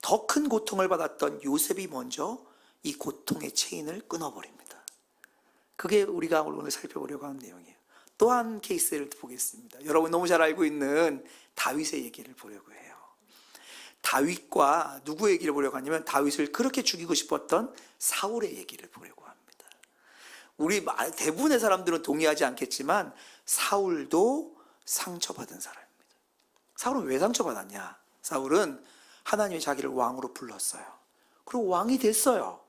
더 큰 고통을 받았던 요셉이 먼저 이 고통의 체인을 끊어버립니다. 그게 우리가 오늘 살펴보려고 하는 내용이에요. 또 한 케이스를 보겠습니다. 여러분 너무 잘 알고 있는 다윗의 얘기를 보려고 해요. 다윗과 누구 얘기를 보려고 하냐면 다윗을 그렇게 죽이고 싶었던 사울의 얘기를 보려고 합니다. 우리 대부분의 사람들은 동의하지 않겠지만 사울도 상처받은 사람입니다. 사울은 왜 상처받았냐? 사울은 하나님이 자기를 왕으로 불렀어요. 그리고 왕이 됐어요.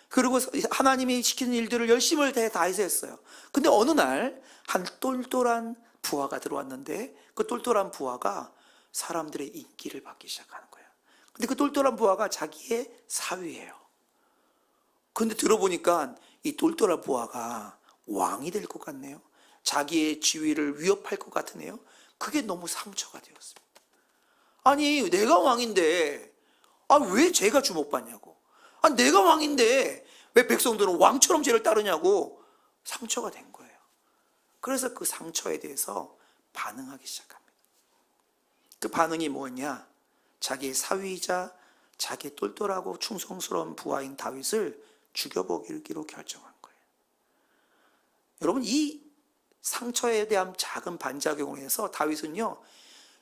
그리고 하나님이 시키는 일들을 열심히 다 해서 했어요. 근데 어느 날 한 똘똘한 부하가 들어왔는데 그 똘똘한 부하가 사람들의 인기를 받기 시작하는 거예요. 근데 그 똘똘한 부하가 자기의 사위예요. 근데 들어보니까 이 똘똘한 부하가 왕이 될 것 같네요. 자기의 지위를 위협할 것 같으네요. 그게 너무 상처가 되었습니다. 아니, 내가 왕인데 왜 제가 주목받냐고. 내가 왕인데 왜 백성들은 왕처럼 쟤를 따르냐고 상처가 된 거예요. 그래서 그 상처에 대해서 반응하기 시작합니다. 그 반응이 뭐냐? 자기의 사위이자 자기의 똘똘하고 충성스러운 부하인 다윗을 죽여버리기로 결정한 거예요. 여러분, 이 상처에 대한 작은 반작용을 해서 다윗은요,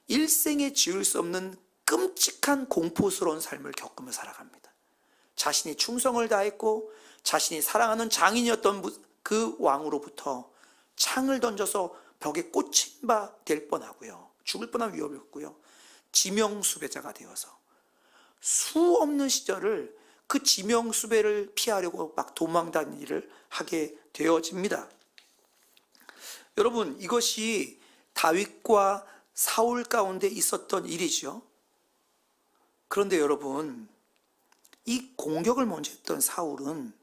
일생에 지울 수 없는 끔찍한 공포스러운 삶을 겪으며 살아갑니다. 자신이 충성을 다했고 자신이 사랑하는 장인이었던 그 왕으로부터 창을 던져서 벽에 꽂힌 바 될 뻔하고요, 죽을 뻔한 위협이었고요, 지명수배자가 되어서 수 없는 시절을 그 지명수배를 피하려고 막 도망다니는 일을 하게 되어집니다. 여러분, 이것이 다윗과 사울 가운데 있었던 일이죠. 그런데 여러분, 이 공격을 먼저 했던 사울은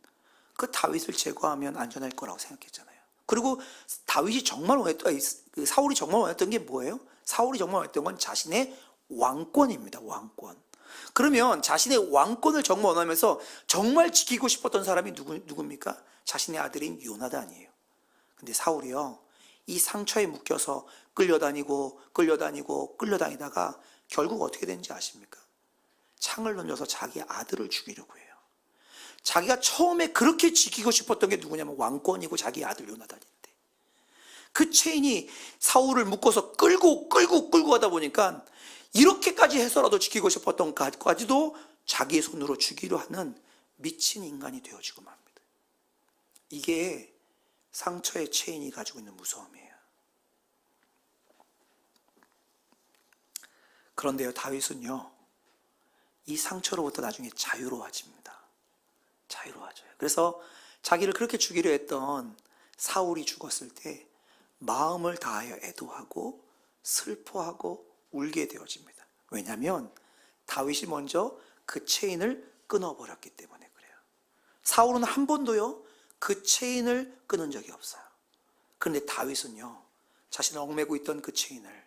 그 다윗을 제거하면 안전할 거라고 생각했잖아요. 그리고 다윗이 정말 원했던, 사울이 정말 원했던 게 뭐예요? 사울이 정말 원했던 건 자신의 왕권입니다. 왕권. 그러면 자신의 왕권을 정말 원하면서 정말 지키고 싶었던 사람이 누굽니까? 자신의 아들인 요나단이에요. 근데 사울이요, 이 상처에 묶여서 끌려다니다가 결국 어떻게 되는지 아십니까? 창을 던져서 자기 아들을 죽이려고 해요. 자기가 처음에 그렇게 지키고 싶었던 게 누구냐면 왕권이고 자기 아들 요나단인데, 그 체인이 사울을 묶어서 끌고 가다 보니까 이렇게까지 해서라도 지키고 싶었던 것까지도 자기의 손으로 죽이려 하는 미친 인간이 되어지고 맙니다. 이게 상처의 체인이 가지고 있는 무서움이에요. 그런데요, 다윗은요, 이 상처로부터 나중에 자유로워집니다. 자유로워져요. 그래서 자기를 그렇게 죽이려 했던 사울이 죽었을 때 마음을 다하여 애도하고 슬퍼하고 울게 되어집니다. 왜냐하면 다윗이 먼저 그 체인을 끊어버렸기 때문에 그래요. 사울은 한 번도요, 그 체인을 끊은 적이 없어요. 그런데 다윗은요, 자신을 얽매고 있던 그 체인을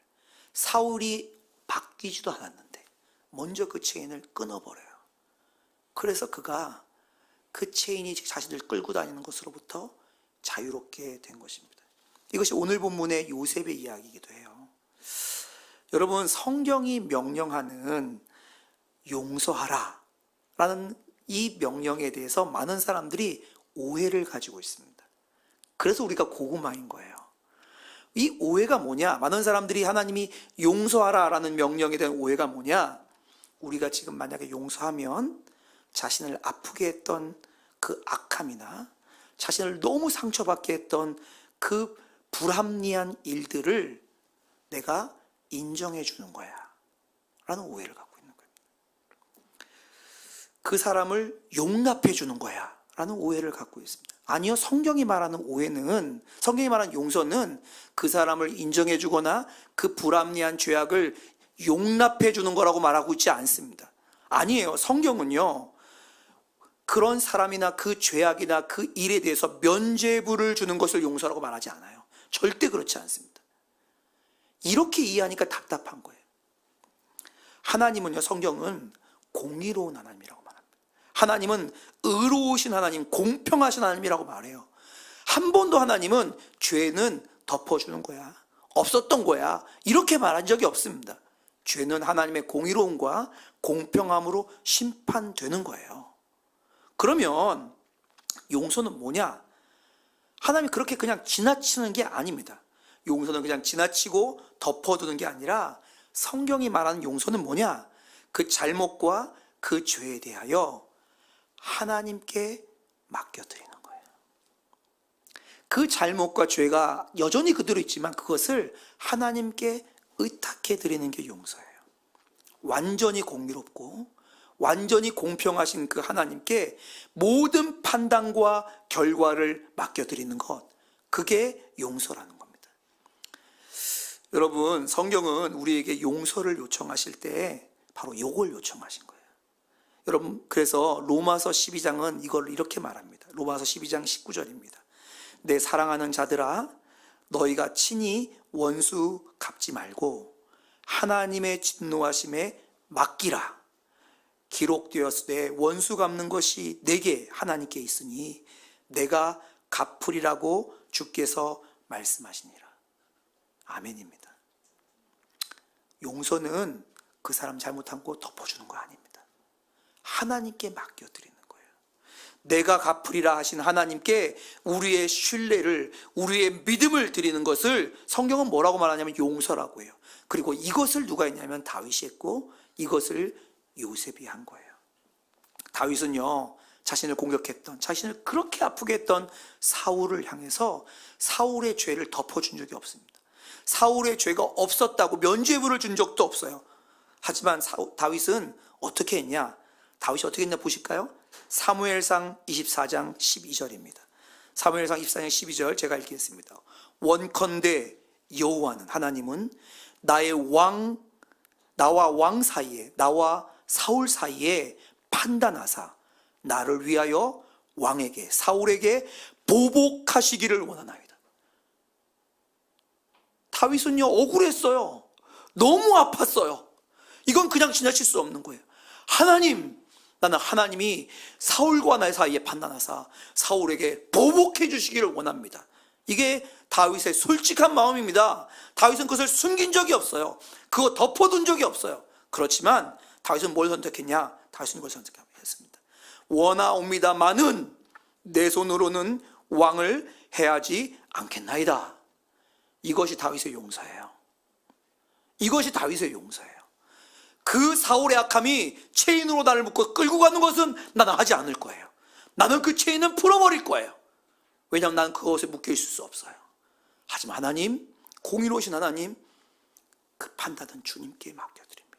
사울이 바뀌지도 않았는데 먼저 그 체인을 끊어버려요. 그래서 그가 그 체인이 자신을 끌고 다니는 것으로부터 자유롭게 된 것입니다. 이것이 오늘 본문의 요셉의 이야기이기도 해요. 여러분, 성경이 명령하는 용서하라 라는 이 명령에 대해서 많은 사람들이 오해를 가지고 있습니다. 그래서 우리가 고구마인 거예요. 이 오해가 뭐냐? 많은 사람들이 하나님이 용서하라 라는 명령에 대한 오해가 뭐냐? 우리가 지금 만약에 용서하면 자신을 아프게 했던 그 악함이나 자신을 너무 상처받게 했던 그 불합리한 일들을 내가 인정해 주는 거야 라는 오해를 갖고 있는 거예요. 그 사람을 용납해 주는 거야 라는 오해를 갖고 있습니다. 아니요, 성경이 말하는 용서는 그 사람을 인정해 주거나 그 불합리한 죄악을 용납해 주는 거라고 말하고 있지 않습니다. 아니에요. 성경은요, 그런 사람이나 그 죄악이나 그 일에 대해서 면죄부를 주는 것을 용서라고 말하지 않아요. 절대 그렇지 않습니다. 이렇게 이해하니까 답답한 거예요. 하나님은요, 성경은 공의로운 하나님이라고 말합니다. 하나님은 의로우신 하나님, 공평하신 하나님이라고 말해요. 한 번도 하나님은 죄는 덮어주는 거야, 없었던 거야, 이렇게 말한 적이 없습니다. 죄는 하나님의 공의로움과 공평함으로 심판되는 거예요. 그러면 용서는 뭐냐? 하나님이 그렇게 그냥 지나치는 게 아닙니다. 용서는 그냥 지나치고 덮어두는 게 아니라 성경이 말하는 용서는 뭐냐? 그 잘못과 그 죄에 대하여 하나님께 맡겨드리는 거예요. 그 잘못과 죄가 여전히 그대로 있지만 그것을 하나님께 의탁해드리는 게 용서예요. 완전히 공의롭고 완전히 공평하신 그 하나님께 모든 판단과 결과를 맡겨드리는 것, 그게 용서라는 겁니다. 여러분, 성경은 우리에게 용서를 요청하실 때 바로 이걸 요청하신 거예요. 여러분, 그래서 로마서 12장은 이걸 이렇게 말합니다. 로마서 12장 19절입니다. 내 사랑하는 자들아, 너희가 친히 원수 갚지 말고 하나님의 진노하심에 맡기라. 기록되었으되 원수 갚는 것이 내게 하나님께 있으니 내가 갚으리라고 주께서 말씀하시니라. 아멘입니다. 용서는 그 사람 잘못한 거 덮어주는 거 아닙니다. 하나님께 맡겨드리는 거예요. 내가 갚으리라 하신 하나님께 우리의 신뢰를, 우리의 믿음을 드리는 것을 성경은 뭐라고 말하냐면 용서라고 해요. 그리고 이것을 누가 했냐면 다윗이 했고, 이것을 요셉이 한 거예요. 다윗은요, 자신을 공격했던, 자신을 그렇게 아프게 했던 사울을 향해서 사울의 죄를 덮어준 적이 없습니다. 사울의 죄가 없었다고 면죄부를 준 적도 없어요. 하지만 다윗은 어떻게 했냐? 다윗이 어떻게 했냐 보실까요? 사무엘상 24장 12절입니다. 사무엘상 24장 12절 제가 읽겠습니다. 원컨대 여호와는, 하나님은 나와 왕 사이에, 나와 사울 사이에 판단하사 나를 위하여 왕에게, 사울에게 보복하시기를 원하나이다. 다윗은요, 억울했어요. 너무 아팠어요. 이건 그냥 지나칠 수 없는 거예요. 하나님, 나는 하나님이 사울과 나의 사이에 판단하사 사울에게 보복해 주시기를 원합니다. 이게 다윗의 솔직한 마음입니다. 다윗은 그것을 숨긴 적이 없어요. 그거 덮어둔 적이 없어요. 그렇지만 다윗은 뭘 선택했냐? 다윗은 이걸 선택했습니다. 원하옵니다마는 내 손으로는 왕을 해하지 않겠나이다. 이것이 다윗의 용서예요. 이것이 다윗의 용서예요. 그 사울의 악함이 체인으로 나를 묶고 끌고 가는 것은 나는 하지 않을 거예요. 나는 그 체인은 풀어버릴 거예요. 왜냐하면 나는 그것에 묶여 있을 수 없어요. 하지만 하나님, 공의로우신 하나님, 그 판단은 주님께 맡겨드립니다.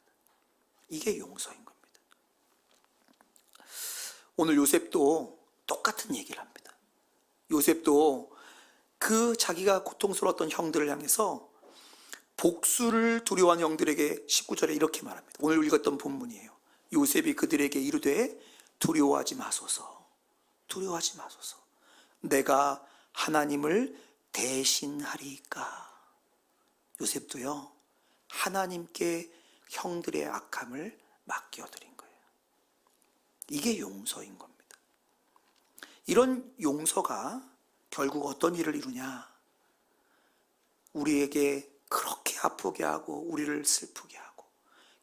이게 용서인 겁니다. 오늘 요셉도 똑같은 얘기를 합니다. 요셉도 그 자기가 고통스러웠던 형들을 향해서 복수를 두려워한 형들에게 19절에 이렇게 말합니다. 오늘 읽었던 본문이에요. 요셉이 그들에게 이르되 두려워하지 마소서, 두려워하지 마소서. 내가 하나님을 대신하리이까. 요셉도요, 하나님께 형들의 악함을 맡겨드린 거예요. 이게 용서인 겁니다. 이런 용서가 결국 어떤 일을 이루냐? 우리에게 그렇게 아프게 하고 우리를 슬프게 하고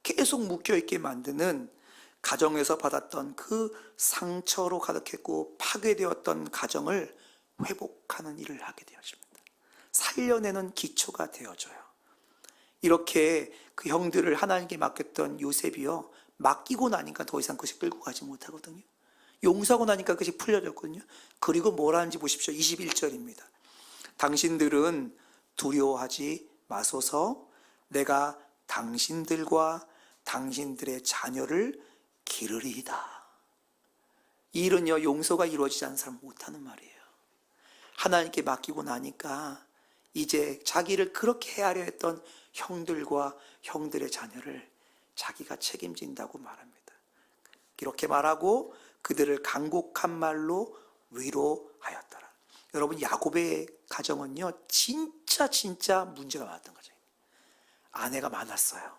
계속 묶여있게 만드는 가정에서 받았던 그 상처로 가득했고 파괴되었던 가정을 회복하는 일을 하게 되어집니다. 살려내는 기초가 되어져요. 이렇게 그 형들을 하나님께 맡겼던 요셉이요, 맡기고 나니까 더 이상 그것이 끌고 가지 못하거든요. 용서하고 나니까 그것이 풀려졌거든요. 그리고 뭘 하는지 보십시오. 21절입니다. 당신들은 두려워하지 마소서. 내가 당신들과 당신들의 자녀를 기르리이다. 이 일은요, 용서가 이루어지지 않는 사람 못하는 말이에요. 하나님께 맡기고 나니까 이제 자기를 그렇게 헤아려 했던 형들과 형들의 자녀를 자기가 책임진다고 말합니다. 이렇게 말하고 그들을 간곡한 말로 위로하였더라. 여러분, 야곱의 가정은요, 진짜 문제가 많았던 가정입니다. 아내가 많았어요.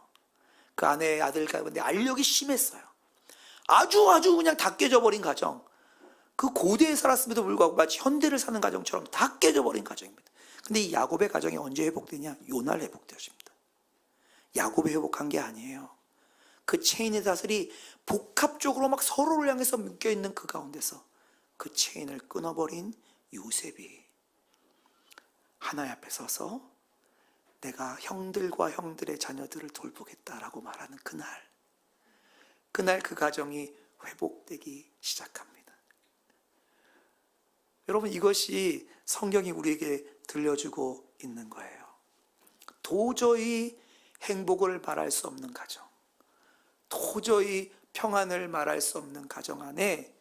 그 아내의 아들 가운데 알력이 심했어요. 아주 그냥 다 깨져버린 가정. 그 고대에 살았음에도 불구하고 마치 현대를 사는 가정처럼 다 깨져버린 가정입니다. 근데 이 야곱의 가정이 언제 회복되냐? 요날 회복되어집니다. 야곱이 회복한 게 아니에요. 그 체인의 사슬이 복합적으로 막 서로를 향해서 묶여있는 그 가운데서 그 체인을 끊어버린 요셉이 하나님 앞에 서서 내가 형들과 형들의 자녀들을 돌보겠다라고 말하는 그날 그 가정이 회복되기 시작합니다. 여러분, 이것이 성경이 우리에게 들려주고 있는 거예요. 도저히 행복을 말할 수 없는 가정, 도저히 평안을 말할 수 없는 가정 안에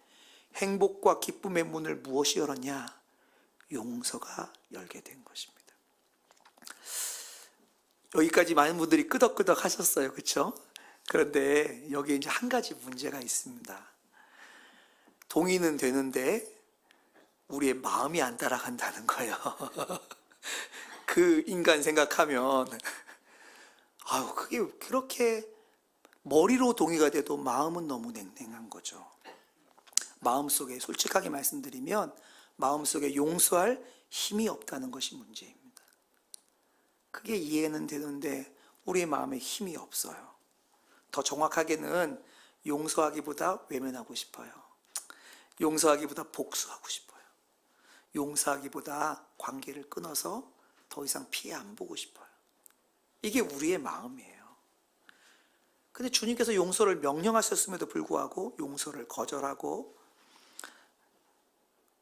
행복과 기쁨의 문을 무엇이 열었냐? 용서가 열게 된 것입니다. 여기까지 많은 분들이 끄덕끄덕 하셨어요. 그렇죠? 그런데 여기에 이제 한 가지 문제가 있습니다. 동의는 되는데 우리의 마음이 안 따라간다는 거예요. 그 인간 생각하면 그게 그렇게 머리로 동의가 돼도 마음은 너무 냉랭한 거죠. 마음속에 솔직하게 말씀드리면 마음속에 용서할 힘이 없다는 것이 문제입니다. 그게 이해는 되는데 우리의 마음에 힘이 없어요. 더 정확하게는 용서하기보다 외면하고 싶어요. 용서하기보다 복수하고 싶어요. 용서하기보다 관계를 끊어서 더 이상 피해 안 보고 싶어요. 이게 우리의 마음이에요. 근데 주님께서 용서를 명령하셨음에도 불구하고 용서를 거절하고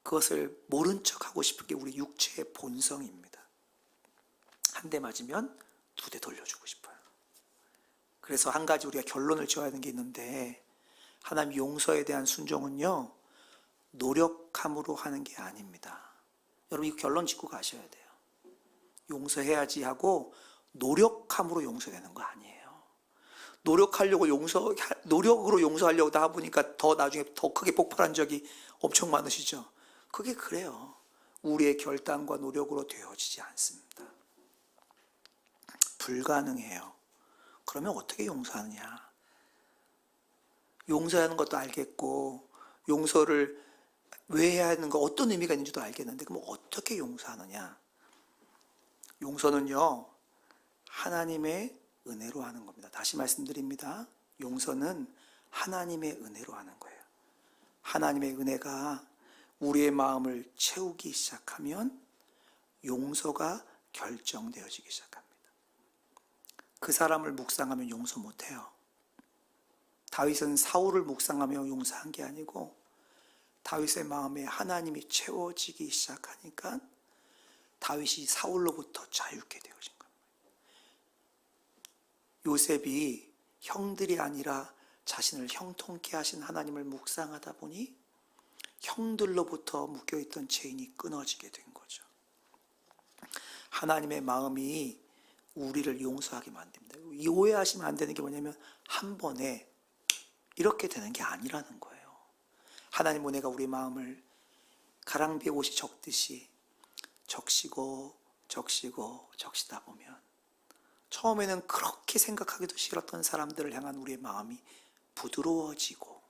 그것을 모른 척하고 싶은 게 우리 육체의 본성입니다. 한 대 맞으면 2대 돌려주고 싶어요. 그래서 한 가지 우리가 결론을 지어야 하는 게 있는데, 하나님 용서에 대한 순종은요, 노력함으로 하는 게 아닙니다. 여러분, 이 결론 짓고 가셔야 돼요. 용서해야지 하고 노력함으로 용서되는 거 아니에요. 노력으로 용서하려고 하다 보니까 더 나중에 더 크게 폭발한 적이 엄청 많으시죠. 그게 그래요. 우리의 결단과 노력으로 되어지지 않습니다. 불가능해요. 그러면 어떻게 용서하느냐? 용서하는 것도 알겠고 용서를 왜 해야 하는 거, 어떤 의미가 있는지도 알겠는데 그럼 어떻게 용서하느냐? 용서는요, 하나님의 은혜로 하는 겁니다. 다시 말씀드립니다. 용서는 하나님의 은혜로 하는 거예요. 하나님의 은혜가 우리의 마음을 채우기 시작하면 용서가 결정되어지기 시작합니다. 그 사람을 묵상하면 용서 못해요. 다윗은 사울을 묵상하며 용서한 게 아니고 다윗의 마음에 하나님이 채워지기 시작하니까 다윗이 사울로부터 자유케 되어진 겁니다. 요셉이 형들이 아니라 자신을 형통케 하신 하나님을 묵상하다 보니 형들로부터 묶여있던 체인이 끊어지게 된 거죠. 하나님의 마음이 우리를 용서하게 만듭니다. 이 오해하시면 안 되는 게 뭐냐면 한 번에 이렇게 되는 게 아니라는 거예요. 하나님 은혜가 우리 마음을 가랑비에 옷이 적듯이 적시고 적시다 보면 처음에는 그렇게 생각하기도 싫었던 사람들을 향한 우리의 마음이 부드러워지고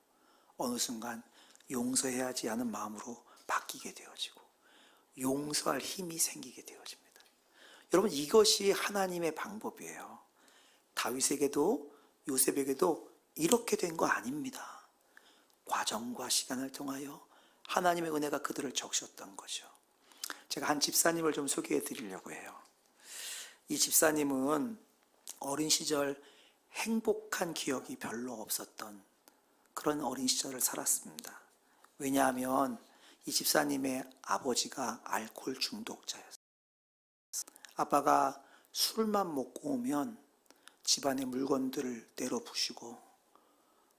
어느 순간 용서해야지 하는 마음으로 바뀌게 되어지고 용서할 힘이 생기게 되어집니다. 여러분, 이것이 하나님의 방법이에요. 다윗에게도 요셉에게도 이렇게 된 거 아닙니다. 과정과 시간을 통하여 하나님의 은혜가 그들을 적셨던 거죠. 제가 한 집사님을 좀 소개해 드리려고 해요. 이 집사님은 어린 시절 행복한 기억이 별로 없었던 그런 어린 시절을 살았습니다. 왜냐하면 이 집사님의 아버지가 알코올 중독자였어요. 아빠가 술만 먹고 오면 집안의 물건들을 때려부시고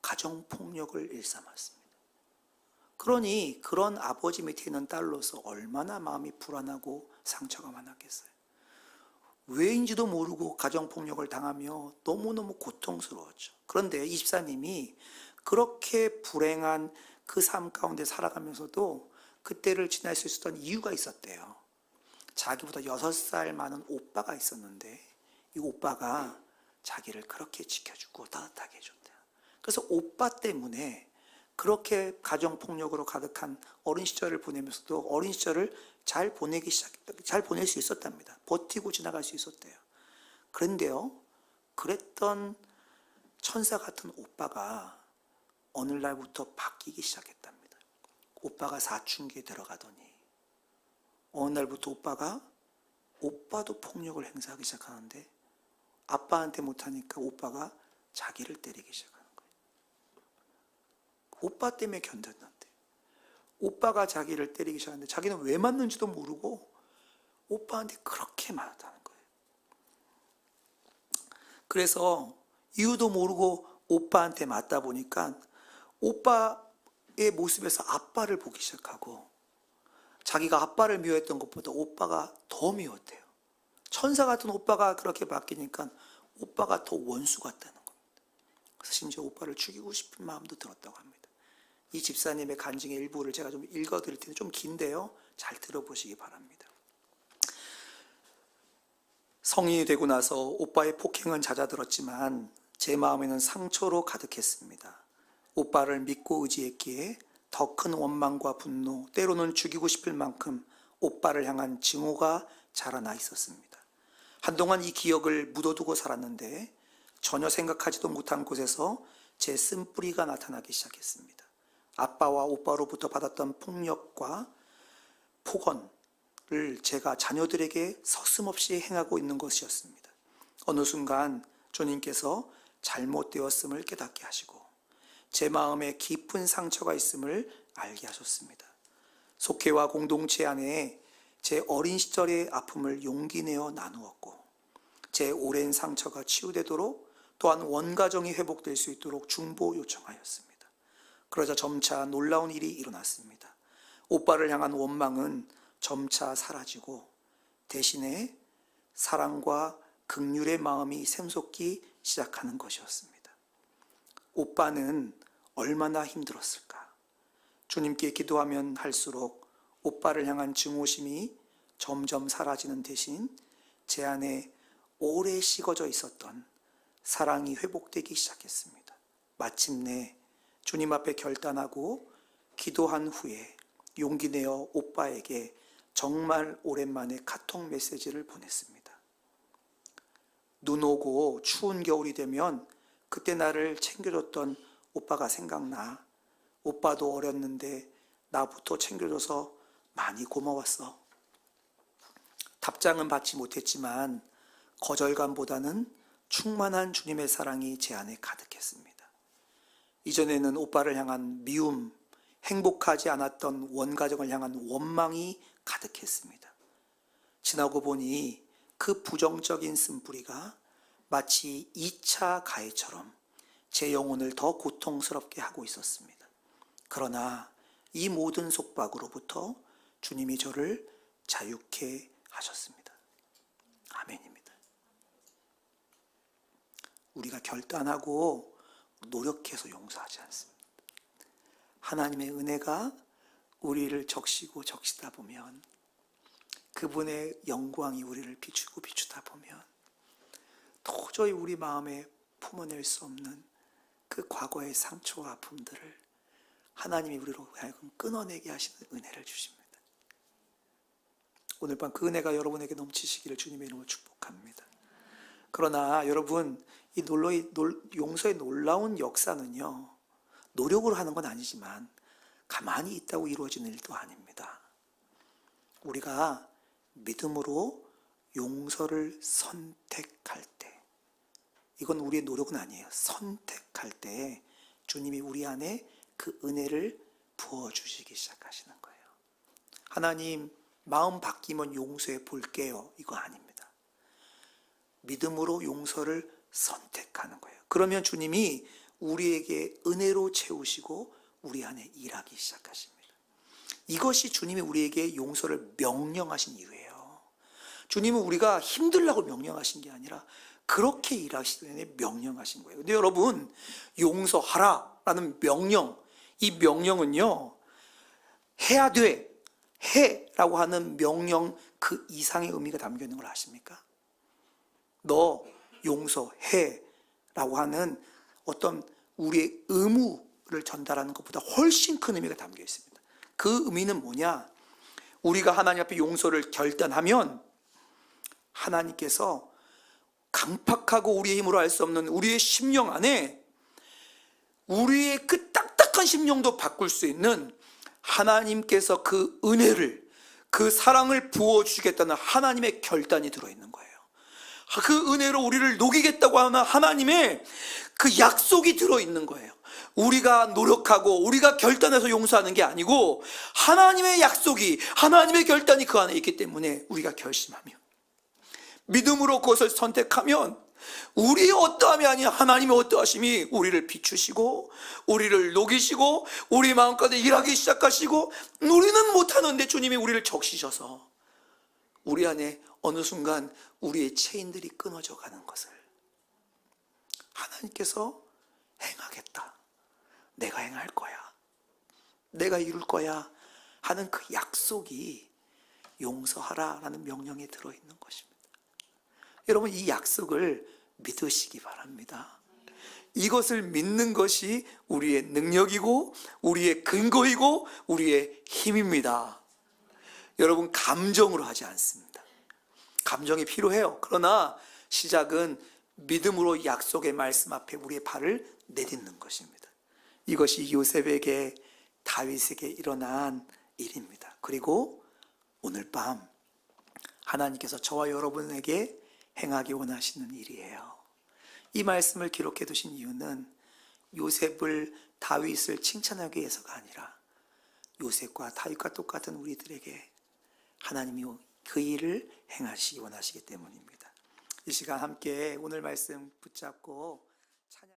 가정폭력을 일삼았습니다. 그러니 그런 아버지 밑에 있는 딸로서 얼마나 마음이 불안하고 상처가 많았겠어요. 왜인지도 모르고 가정폭력을 당하며 너무너무 고통스러웠죠. 그런데 이 집사님이 그렇게 불행한 그 삶 가운데 살아가면서도 그때를 지날 수 있었던 이유가 있었대요. 자기보다 6살 많은 오빠가 있었는데 이 오빠가 자기를 그렇게 지켜주고 따뜻하게 해줬대요. 그래서 오빠 때문에 그렇게 가정폭력으로 가득한 어린 시절을 보내면서도 어린 시절을 잘 보낼 수 있었답니다. 버티고 지나갈 수 있었대요. 그런데요, 그랬던 천사 같은 오빠가 어느 날부터 바뀌기 시작했답니다. 오빠가 사춘기에 들어가더니 어느 날부터 오빠도 폭력을 행사하기 시작하는데 아빠한테 못하니까 오빠가 자기를 때리기 시작하는 거예요. 오빠 때문에 견뎠는데 오빠가 자기를 때리기 시작하는데 자기는 왜 맞는지도 모르고 오빠한테 그렇게 맞았다는 거예요. 그래서 이유도 모르고 오빠한테 맞다 보니까 오빠의 모습에서 아빠를 보기 시작하고 자기가 아빠를 미워했던 것보다 오빠가 더 미웠대요. 천사 같은 오빠가 그렇게 바뀌니까 오빠가 더 원수 같다는 겁니다. 그래서 심지어 오빠를 죽이고 싶은 마음도 들었다고 합니다. 이 집사님의 간증의 일부를 제가 좀 읽어드릴 텐데 좀 긴데요. 잘 들어보시기 바랍니다. 성인이 되고 나서 오빠의 폭행은 잦아들었지만 제 마음에는 상처로 가득했습니다. 오빠를 믿고 의지했기에 더 큰 원망과 분노, 때로는 죽이고 싶을 만큼 오빠를 향한 증오가 자라나 있었습니다. 한동안 이 기억을 묻어두고 살았는데 전혀 생각하지도 못한 곳에서 제 쓴뿌리가 나타나기 시작했습니다. 아빠와 오빠로부터 받았던 폭력과 폭언을 제가 자녀들에게 서슴없이 행하고 있는 것이었습니다. 어느 순간 주님께서 잘못되었음을 깨닫게 하시고 제 마음에 깊은 상처가 있음을 알게 하셨습니다. 속회와 공동체 안에 제 어린 시절의 아픔을 용기 내어 나누었고 제 오랜 상처가 치유되도록 또한 원가정이 회복될 수 있도록 중보 요청하였습니다. 그러자 점차 놀라운 일이 일어났습니다. 오빠를 향한 원망은 점차 사라지고 대신에 사랑과 긍휼의 마음이 샘솟기 시작하는 것이었습니다. 오빠는 얼마나 힘들었을까? 주님께 기도하면 할수록 오빠를 향한 증오심이 점점 사라지는 대신 제 안에 오래 식어져 있었던 사랑이 회복되기 시작했습니다. 마침내 주님 앞에 결단하고 기도한 후에 용기 내어 오빠에게 정말 오랜만에 카톡 메시지를 보냈습니다. 눈 오고 추운 겨울이 되면 그때 나를 챙겨줬던 오빠가 생각나. 오빠도 어렸는데 나부터 챙겨줘서 많이 고마웠어. 답장은 받지 못했지만 거절감보다는 충만한 주님의 사랑이 제 안에 가득했습니다. 이전에는 오빠를 향한 미움, 행복하지 않았던 원가정을 향한 원망이 가득했습니다. 지나고 보니 그 부정적인 쓴뿌리가 마치 2차 가해처럼 제 영혼을 더 고통스럽게 하고 있었습니다. 그러나 이 모든 속박으로부터 주님이 저를 자유케 하셨습니다. 아멘입니다. 우리가 결단하고 노력해서 용서하지 않습니다. 하나님의 은혜가 우리를 적시다 보면, 그분의 영광이 우리를 비추다 보면 도저히 우리 마음에 품어낼 수 없는 그 과거의 상처와 아픔들을 하나님이 우리로 하여금 끊어내게 하시는 은혜를 주십니다. 오늘 밤 그 은혜가 여러분에게 넘치시기를 주님의 이름으로 축복합니다. 그러나 여러분, 이 용서의 놀라운 역사는요, 노력으로 하는 건 아니지만 가만히 있다고 이루어지는 일도 아닙니다. 우리가 믿음으로 용서를 선택할 때, 이건 우리의 노력은 아니에요. 선택할 때 주님이 우리 안에 그 은혜를 부어주시기 시작하시는 거예요. 하나님, 마음 바뀌면 용서해 볼게요, 이거 아닙니다. 믿음으로 용서를 선택하는 거예요. 그러면 주님이 우리에게 은혜로 채우시고 우리 안에 일하기 시작하십니다. 이것이 주님이 우리에게 용서를 명령하신 이유예요. 주님은 우리가 힘들라고 명령하신 게 아니라 그렇게 일하시기 명령하신 거예요. 근데 여러분, 용서하라라는 명령, 이 명령은요, 해야 돼, 해라고 하는 명령 그 이상의 의미가 담겨 있는 걸 아십니까? 너 용서해 라고 하는 어떤 우리의 의무를 전달하는 것보다 훨씬 큰 의미가 담겨 있습니다. 그 의미는 뭐냐? 우리가 하나님 앞에 용서를 결단하면 하나님께서 강팍하고 우리의 힘으로 할 수 없는 우리의 심령 안에 우리의 그 딱딱한 심령도 바꿀 수 있는 하나님께서 그 은혜를, 그 사랑을 부어주시겠다는 하나님의 결단이 들어있는 거예요. 그 은혜로 우리를 녹이겠다고 하는 하나님의 그 약속이 들어있는 거예요. 우리가 노력하고 우리가 결단해서 용서하는 게 아니고 하나님의 약속이, 하나님의 결단이 그 안에 있기 때문에 우리가 결심하면, 믿음으로 그것을 선택하면 우리의 어떠함이 아닌 하나님의 어떠하심이 우리를 비추시고 우리를 녹이시고 우리 마음까지 일하기 시작하시고, 우리는 못하는데 주님이 우리를 적시셔서 우리 안에 어느 순간 우리의 체인들이 끊어져 가는 것을 하나님께서 행하겠다, 내가 행할 거야, 내가 이룰 거야 하는 그 약속이 용서하라라는 명령에 들어있는 것입니다. 여러분, 이 약속을 믿으시기 바랍니다. 이것을 믿는 것이 우리의 능력이고 우리의 근거이고 우리의 힘입니다. 여러분, 감정으로 하지 않습니다. 감정이 필요해요. 그러나 시작은 믿음으로 약속의 말씀 앞에 우리의 발을 내딛는 것입니다. 이것이 요셉에게, 다윗에게 일어난 일입니다. 그리고 오늘 밤 하나님께서 저와 여러분에게 행하기 원하시는 일이에요. 이 말씀을 기록해 두신 이유는 요셉을, 다윗을 칭찬하기 위해서가 아니라 요셉과 다윗과 똑같은 우리들에게 하나님이 그 일을 행하시기 원하시기 때문입니다. 이 시간 함께 오늘 말씀 붙잡고 찬양